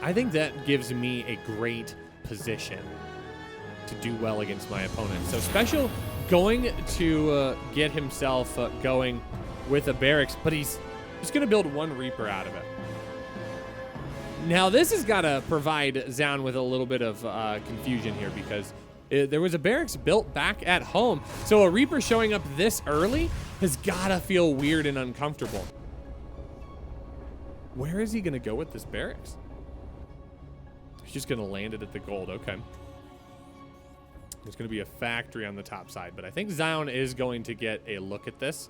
I think that gives me a great position to do well against my opponent. So SpeCial going to get himself going with a barracks, but he's just going to build one Reaper out of it. Now, this has got to provide Zoun with a little bit of confusion here because there was a barracks built back at home. So a Reaper showing up this early has got to feel weird and uncomfortable. Where is he going to go with this barracks? He's just going to land it at the gold. Okay. There's going to be a factory on the top side, but I think Zoun is going to get a look at this.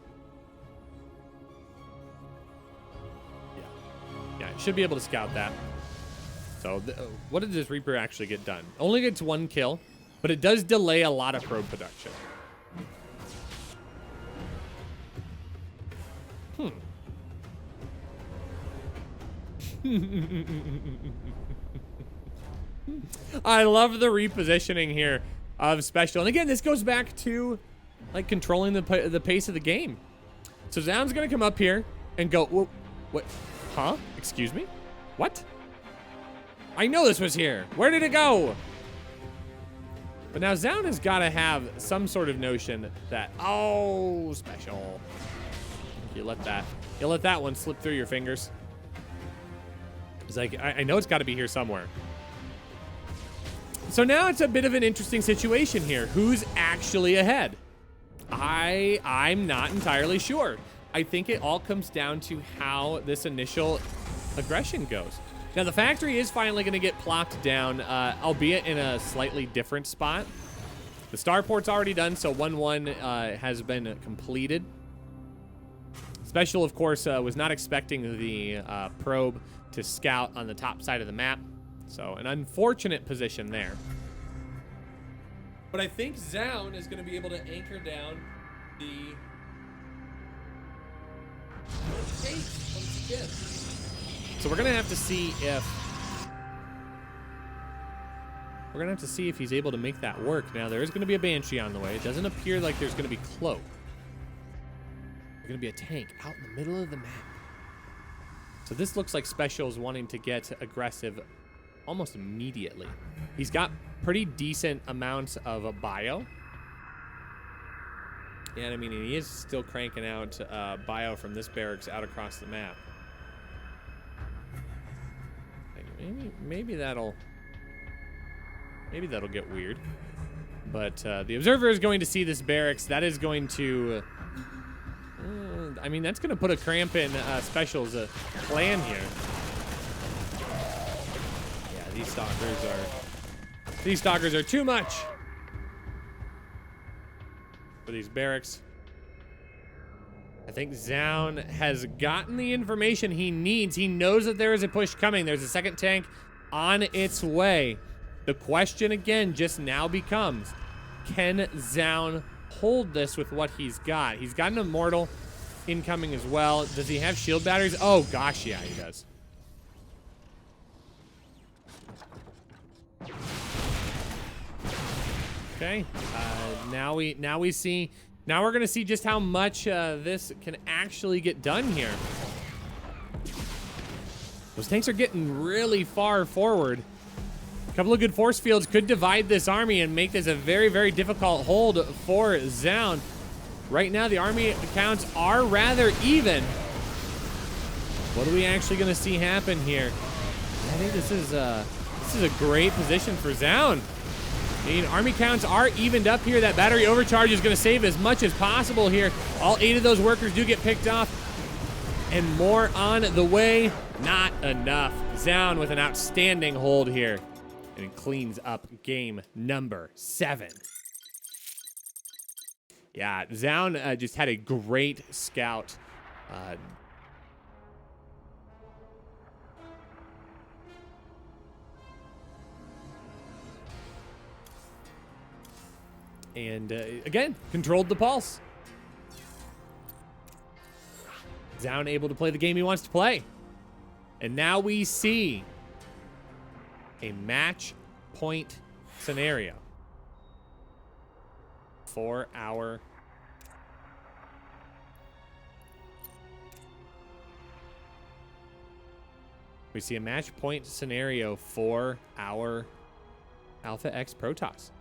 Yeah, should be able to scout that. So what did this Reaper actually get done? Only gets 1 kill, but it does delay a lot of probe production. I love the repositioning here of SpeCial. And again, this goes back to like controlling the pace of the game. So Zoun's going to come up here and go, whoa, what? Huh? Excuse me? What? I know this was here. Where did it go? But now Zoun has got to have some sort of notion that, oh, SpeCial. You let that one slip through your fingers. It's like, I know it's got to be here somewhere. So now it's a bit of an interesting situation here. Who's actually ahead? I'm not entirely sure. I think it all comes down to how this initial aggression goes. Now, the factory is finally going to get plopped down, albeit in a slightly different spot. The starport's already done, so 1-1 has been completed. SpeCial, of course, was not expecting the probe to scout on the top side of the map. So an unfortunate position there. But I think Zoun is going to be able to anchor down the pace once again. So we're going to have to see if We're gonna have to see if he's able to make that work. Now, there is gonna be a Banshee on the way. It doesn't appear like there's gonna be Cloak. There's gonna be a tank out in the middle of the map. So this looks like SpeCial's wanting to get aggressive almost immediately. He's got pretty decent amounts of bio. And I mean, he is still cranking out bio from this barracks out across the map. Maybe that'll get weird. But the observer is going to see this barracks. That is going to, I mean, that's going to put a cramp in SpeCial's plan here. Yeah, these stalkers are too much for these barracks. I think Zoun has gotten the information he needs. He knows that there is a push coming. There's a second tank on its way. The question again just now becomes, can Zoun hold this with what he's got? He's got an Immortal incoming as well. Does he have shield batteries? Oh gosh, yeah, he does. Okay, now we're gonna see just how much this can actually get done here. Those tanks are getting really far forward. A couple of good force fields could divide this army and make this a very, very difficult hold for Zoun. Right now, the army counts are rather even. What are we actually gonna see happen here? I think this is a great position for Zoun. I mean, army counts are evened up here. That battery overcharge is going to save as much as possible here. All 8 of those workers do get picked off. And more on the way. Not enough. Zoun with an outstanding hold here. And it cleans up game number 7. Yeah, Zoun just had a great scout. And again, controlled the pulse. Zoun able to play the game he wants to play. And now we see a match point scenario for our we see a match point scenario for our Alpha X Protoss.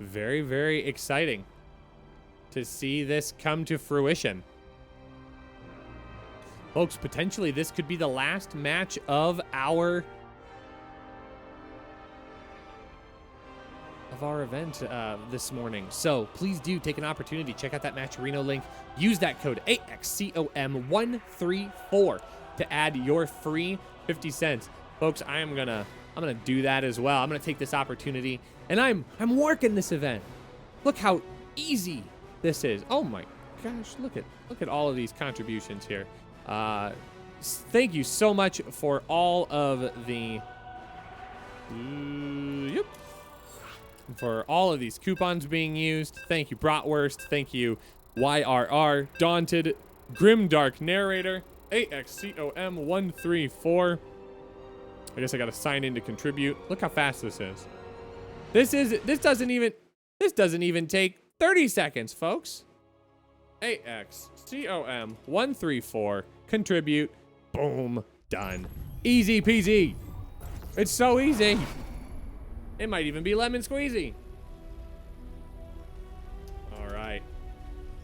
Very, very exciting to see this come to fruition. Folks, potentially this could be the last match of our event this morning. So please do take an opportunity, check out that Matcherino link, use that code AXCOM134 to add your free 50 cents. Folks, I'm gonna do that as well. I'm gonna take this opportunity and I'm working this event. Look how easy this is. Oh my gosh, look at all of these contributions here. Thank you so much for all of the for all of these coupons being used. Thank you, Bratwurst. Thank you, YRR, Daunted, Grimdark Narrator, AXCOM134. I guess I gotta sign in to contribute. Look how fast this is. This doesn't even take 30 seconds, folks. AXCOM134, contribute, boom, done. Easy peasy. It's so easy. It might even be lemon squeezy. All right.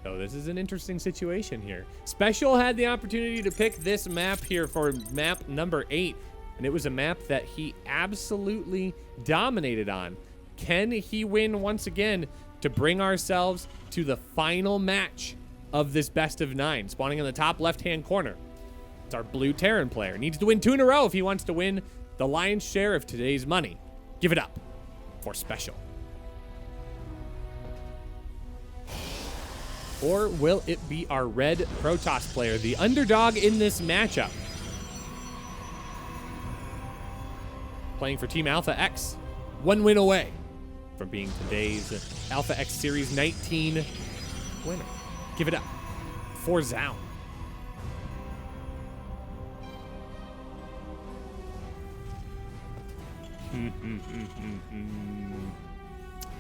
So this is an interesting situation here. SpeCial had the opportunity to pick this map here for map number 8, and it was a map that he absolutely dominated on. Can he win once again to bring ourselves to the final match of this best of 9? Spawning in the top left-hand corner. It's our blue Terran player. Needs to win 2 in a row if he wants to win the lion's share of today's money. Give it up for SpeCial. Or will it be our red Protoss player, the underdog in this matchup? Playing for Team Alpha X, 1 win away from being today's Alpha X Series 19 winner. Give it up for Zoun.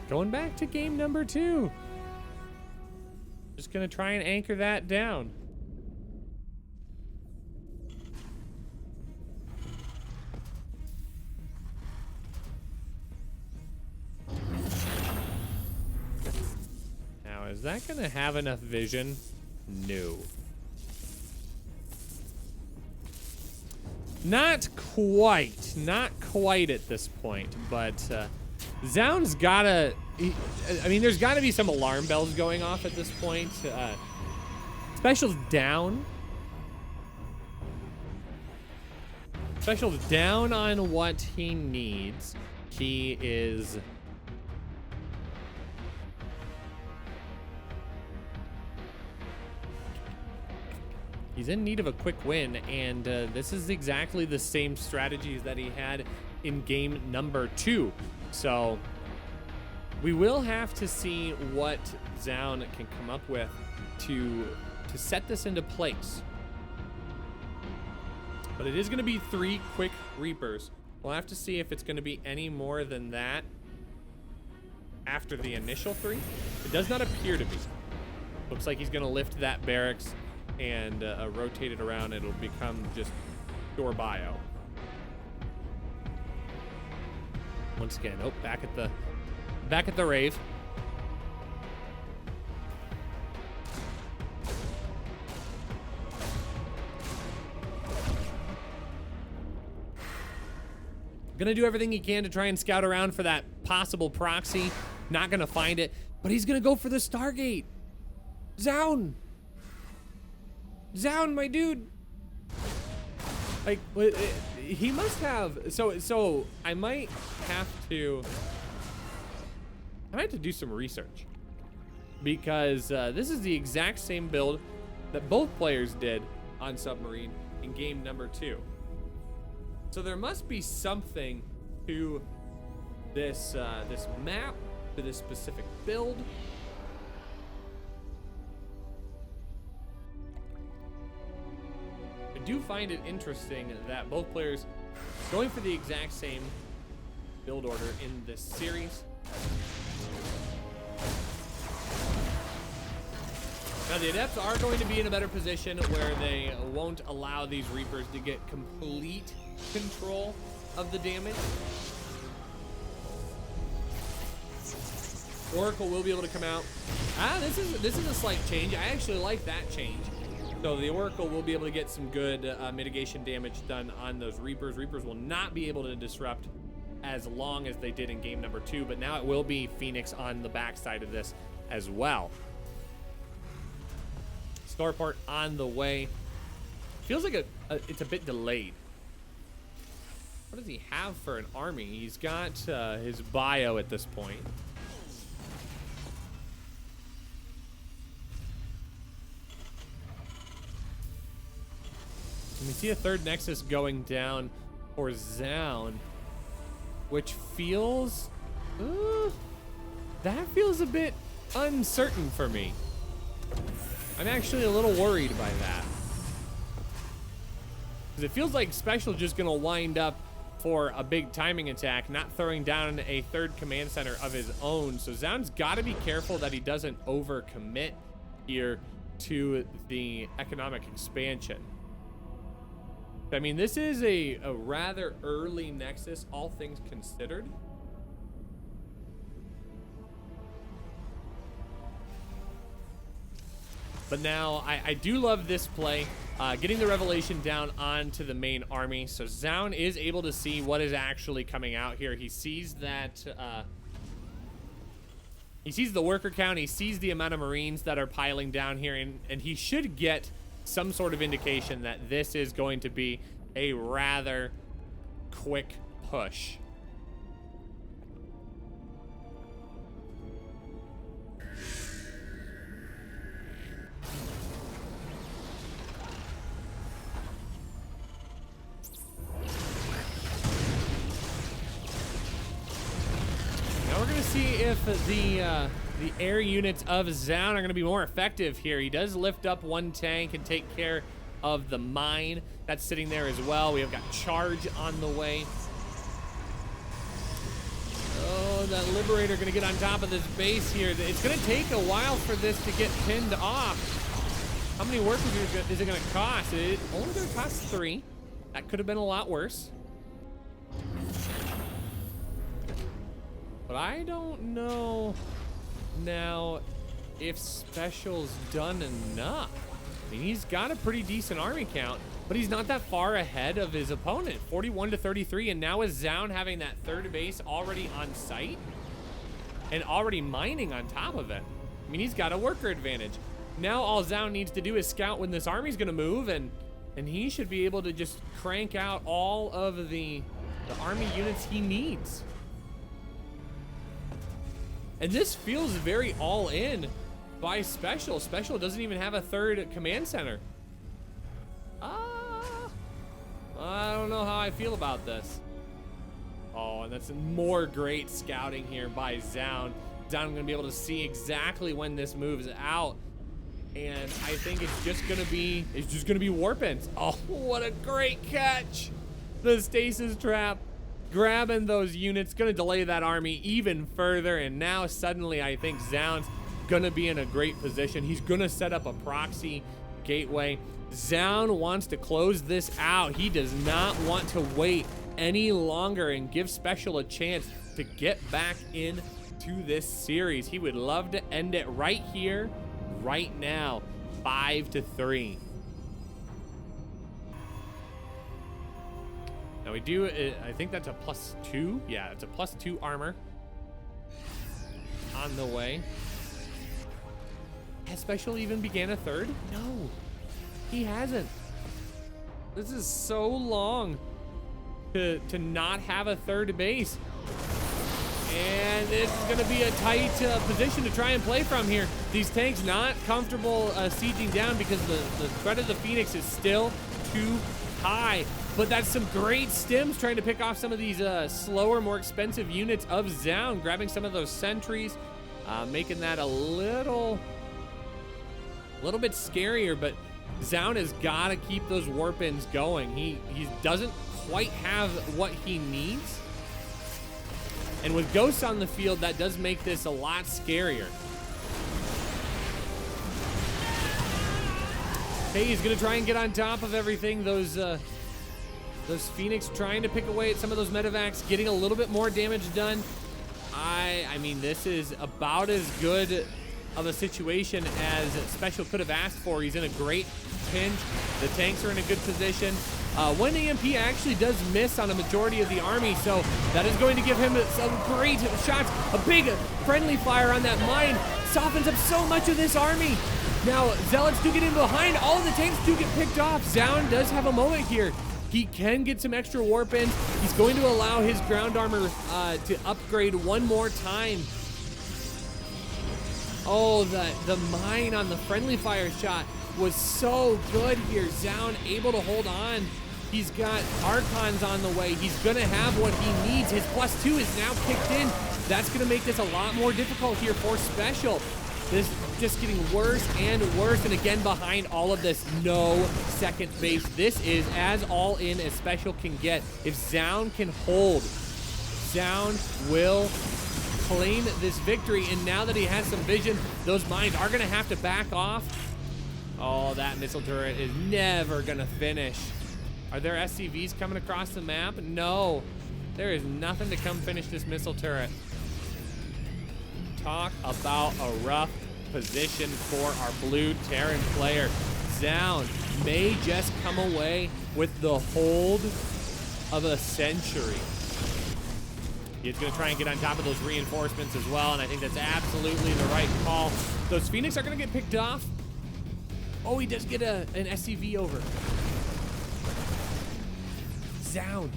Going back to game number 2. Just gonna try and anchor that down. Now, is that gonna have enough vision? No. Not quite at this point, but Zoun's gotta, I mean, there's gotta be some alarm bells going off at this point. SpeCial's down. SpeCial's down on what he needs. He is... He's in need of a quick win, and this is exactly the same strategies that he had in game number 2. So we will have to see what Zoun can come up with to set this into place. But it is going to be 3 quick Reapers. We'll have to see if it's going to be any more than that after the initial 3. It does not appear to be. Looks like he's going to lift that barracks and rotate it around. It'll become just pure bio. Once again, oh, back at the rave. Gonna do everything he can to try and scout around for that possible proxy. Not gonna find it, but he's gonna go for the Stargate. Zoun, my dude. Like, he must have. So I might have to do some research, because this is the exact same build that both players did on Submarine in game number 2. So there must be something to this this map, to this specific build. I do find it interesting that both players going for the exact same build order in this series. Now the Adepts are going to be in a better position where they won't allow these Reapers to get complete control of the damage. Oracle will be able to come out. This is a slight change. I actually like that change. So the Oracle will be able to get some good mitigation damage done on those Reapers. Reapers will not be able to disrupt as long as they did in game number 2, but now it will be Phoenix on the backside of this as well. Starport on the way. Feels like it's a bit delayed. What does he have for an army? He's got his bio at this point. And we see a third Nexus going down for Zoun, which feels... that feels a bit uncertain for me. I'm actually a little worried by that. Because it feels like SpeCial just going to wind up for a big timing attack, not throwing down a third command center of his own. So Zoun's got to be careful that he doesn't overcommit here to the economic expansion. I mean, this is a rather early Nexus, all things considered. But now, I do love this play, getting the Revelation down onto the main army. So Zoun is able to see what is actually coming out here. He sees that, he sees the worker count, he sees the amount of Marines that are piling down here, and he should get some sort of indication that this is going to be a rather quick push. We're gonna see if the air units of Zoun are gonna be more effective here. He does lift up one tank and take care of the mine that's sitting there as well. We have got charge on the way. Now that Liberator gonna get on top of this base here. It's gonna take a while for this to get pinned off. How many workers is it gonna cost? It's only gonna cost 3. That could have been a lot worse. But I don't know now if SpeCial's done enough. I mean, he's got a pretty decent army count, but he's not that far ahead of his opponent, 41 to 33, and now with Zoun having that third base already on site and already mining on top of it, I mean, he's got a worker advantage. Now all Zoun needs to do is scout when this army's gonna move, and he should be able to just crank out all of the army units he needs. And this feels very all in by SpeCial. SpeCial doesn't even have a third command center. I don't know how I feel about this. Oh, and that's more great scouting here by Zoun. Zoun gonna be able to see exactly when this moves out. And I think it's just gonna be Warpins. Oh, what a great catch. The stasis trap grabbing those units, gonna delay that army even further. And now suddenly I think Zoun's gonna be in a great position. He's gonna set up a proxy gateway. Zoun wants to close this out. He does not want to wait any longer and give SpeCial a chance to get back into this series. He would love to end it right here, right now, 5 to 3. Now we do, I think that's a +2. Yeah, it's a +2 armor on the way. Has SpeCial even began a third? No, he hasn't. This is so long to not have a third base. And this is gonna be a tight position to try and play from here. These tanks not comfortable sieging down because the threat of the Phoenix is still too high. But that's some great stims trying to pick off some of these slower, more expensive units of Zoun, grabbing some of those sentries, making that a little bit scarier. But Zoun has got to keep those Warpins going. He doesn't quite have what he needs. And with ghosts on the field, that does make this a lot scarier. Hey, he's gonna try and get on top of everything. Those Phoenix trying to pick away at some of those medevacs, getting a little bit more damage done. I mean, this is about as good of a situation as SpeCial could have asked for. He's in a great pinch. The tanks are in a good position. One EMP actually does miss on a majority of the army, so that is going to give him some great shots. A big friendly fire on that mine softens up so much of this army. Now, Zealots do get in behind. All of the tanks do get picked off. Zoun does have a moment here. He can get some extra warp-ins. He's going to allow his ground armor to upgrade one more time. Oh, the mine on the friendly fire shot was so good here. Zoun able to hold on. He's got Archons on the way. He's gonna have what he needs. His +2 is now kicked in. That's gonna make this a lot more difficult here for SpeCial. This just getting worse and worse, and again behind all of this, no second base. This is as all in as SpeCial can get. If Zoun can hold, Zoun will claim this victory, and now that he has some vision, those mines are gonna have to back off. Oh, that missile turret is never gonna finish. Are there SCVs coming across the map? No, there is nothing to come finish this missile turret. Talk about a rough position for our blue Terran player. Zoun may just come away with the hold of a century. He's gonna try and get on top of those reinforcements as well, and I think that's absolutely the right call. Those Phoenix are gonna get picked off. Oh, he does get an SCV over. Zoun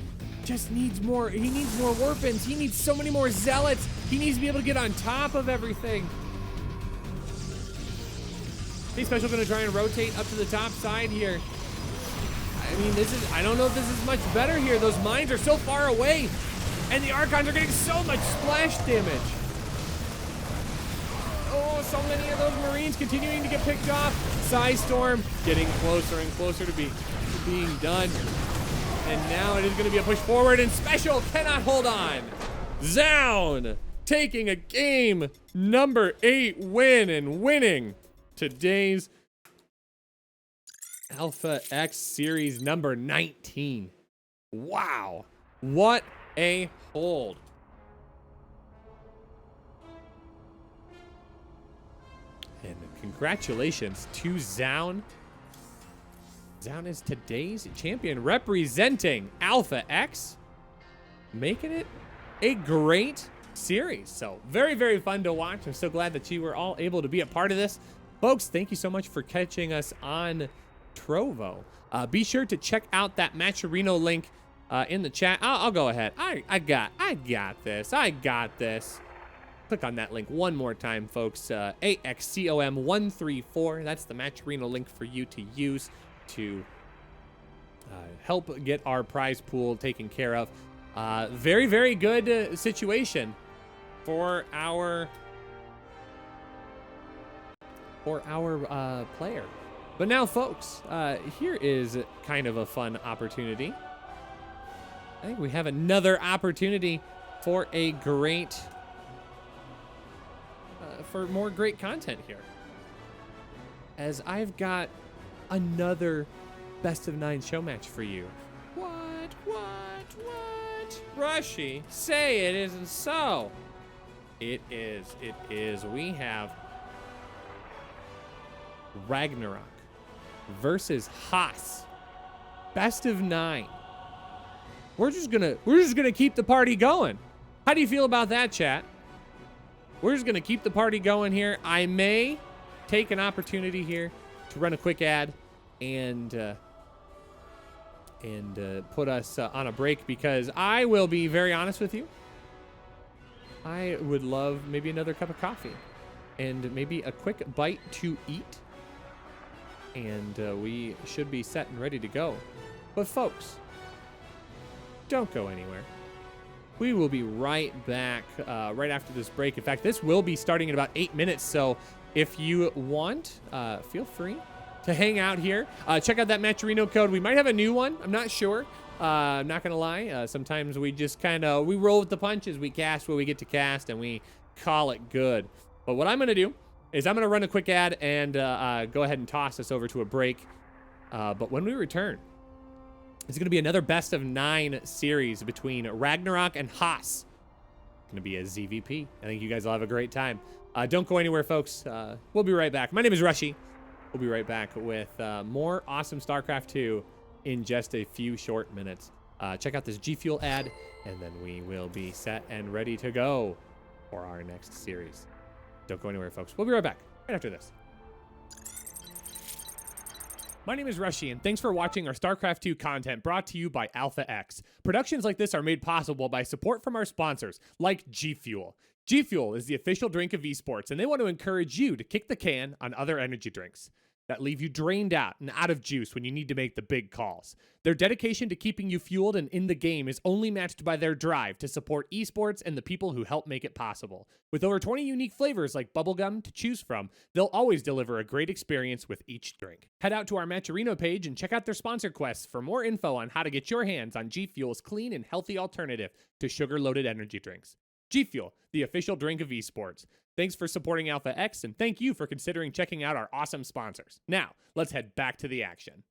just needs more. He needs more warpins. He needs so many more zealots. He needs to be able to get on top of everything. Hey, SpeCial gonna try and rotate up to the top side here. I mean, I don't know if this is much better here. Those mines are so far away, and the Archons are getting so much splash damage. Oh, so many of those Marines continuing to get picked off. Storm getting closer and closer to being done. And now it is going to be a push forward, and SpeCial cannot hold on. Zoun taking a game number 8 win and winning today's Alpha X Series number 19. Wow. What a hold. And congratulations to Zoun. Zoun is today's champion representing Alpha X, making it a great series. So very, very fun to watch. I'm so glad that you were all able to be a part of this. Folks, thank you so much for catching us on Trovo. Be sure to check out that Matcherino link in the chat. I'll go ahead. I got this. I got this. Click on that link one more time, folks. AXCOM134. That's the Matcherino link for you to use to help get our prize pool taken care of. Very, very good situation for our player. But now, folks, here is kind of a fun opportunity. I think we have another opportunity for a great, for more great content here. As I've got another best of 9 show match for you. What? Rushy, say it isn't so. It is. We have Ragnarok versus Haas. Best of 9. We're just gonna keep the party going. How do you feel about that, chat? We're just gonna keep the party going here. I may take an opportunity here to run a quick ad and put us on a break, because I will be very honest with you. I would love maybe another cup of coffee and maybe a quick bite to eat. And we should be set and ready to go. But folks, don't go anywhere. We will be right back right after this break. In fact, this will be starting in about 8 minutes. So if you want, feel free to hang out here. Check out that Matcherino code. We might have a new one. I'm not sure. I'm not going to lie. Sometimes we just we roll with the punches. We cast what we get to cast and we call it good. But what I'm going to do is I'm going to run a quick ad and go ahead and toss us over to a break. But when we return, it's going to be another best of 9 series between Ragnarok and Haas. It's going to be a ZVP. I think you guys will have a great time. Don't go anywhere, folks. We'll be right back. My name is Rushy. We'll be right back with more awesome StarCraft 2 in just a few short minutes. Check out this G Fuel ad, and then we will be set and ready to go for our next series. Don't go anywhere, folks. We'll be right back right after this. My name is Rushy, and thanks for watching our StarCraft 2 content brought to you by Alpha X. Productions like this are made possible by support from our sponsors, like G Fuel. G Fuel is the official drink of esports, and they want to encourage you to kick the can on other energy drinks that leave you drained out and out of juice when you need to make the big calls. Their dedication to keeping you fueled and in the game is only matched by their drive to support esports and the people who help make it possible. With over 20 unique flavors like bubblegum to choose from, they'll always deliver a great experience with each drink. Head out to our Matcherino page and check out their sponsor quests for more info on how to get your hands on G Fuel's clean and healthy alternative to sugar-loaded energy drinks. G Fuel, the official drink of esports. Thanks for supporting Alpha X, and thank you for considering checking out our awesome sponsors. Now, let's head back to the action.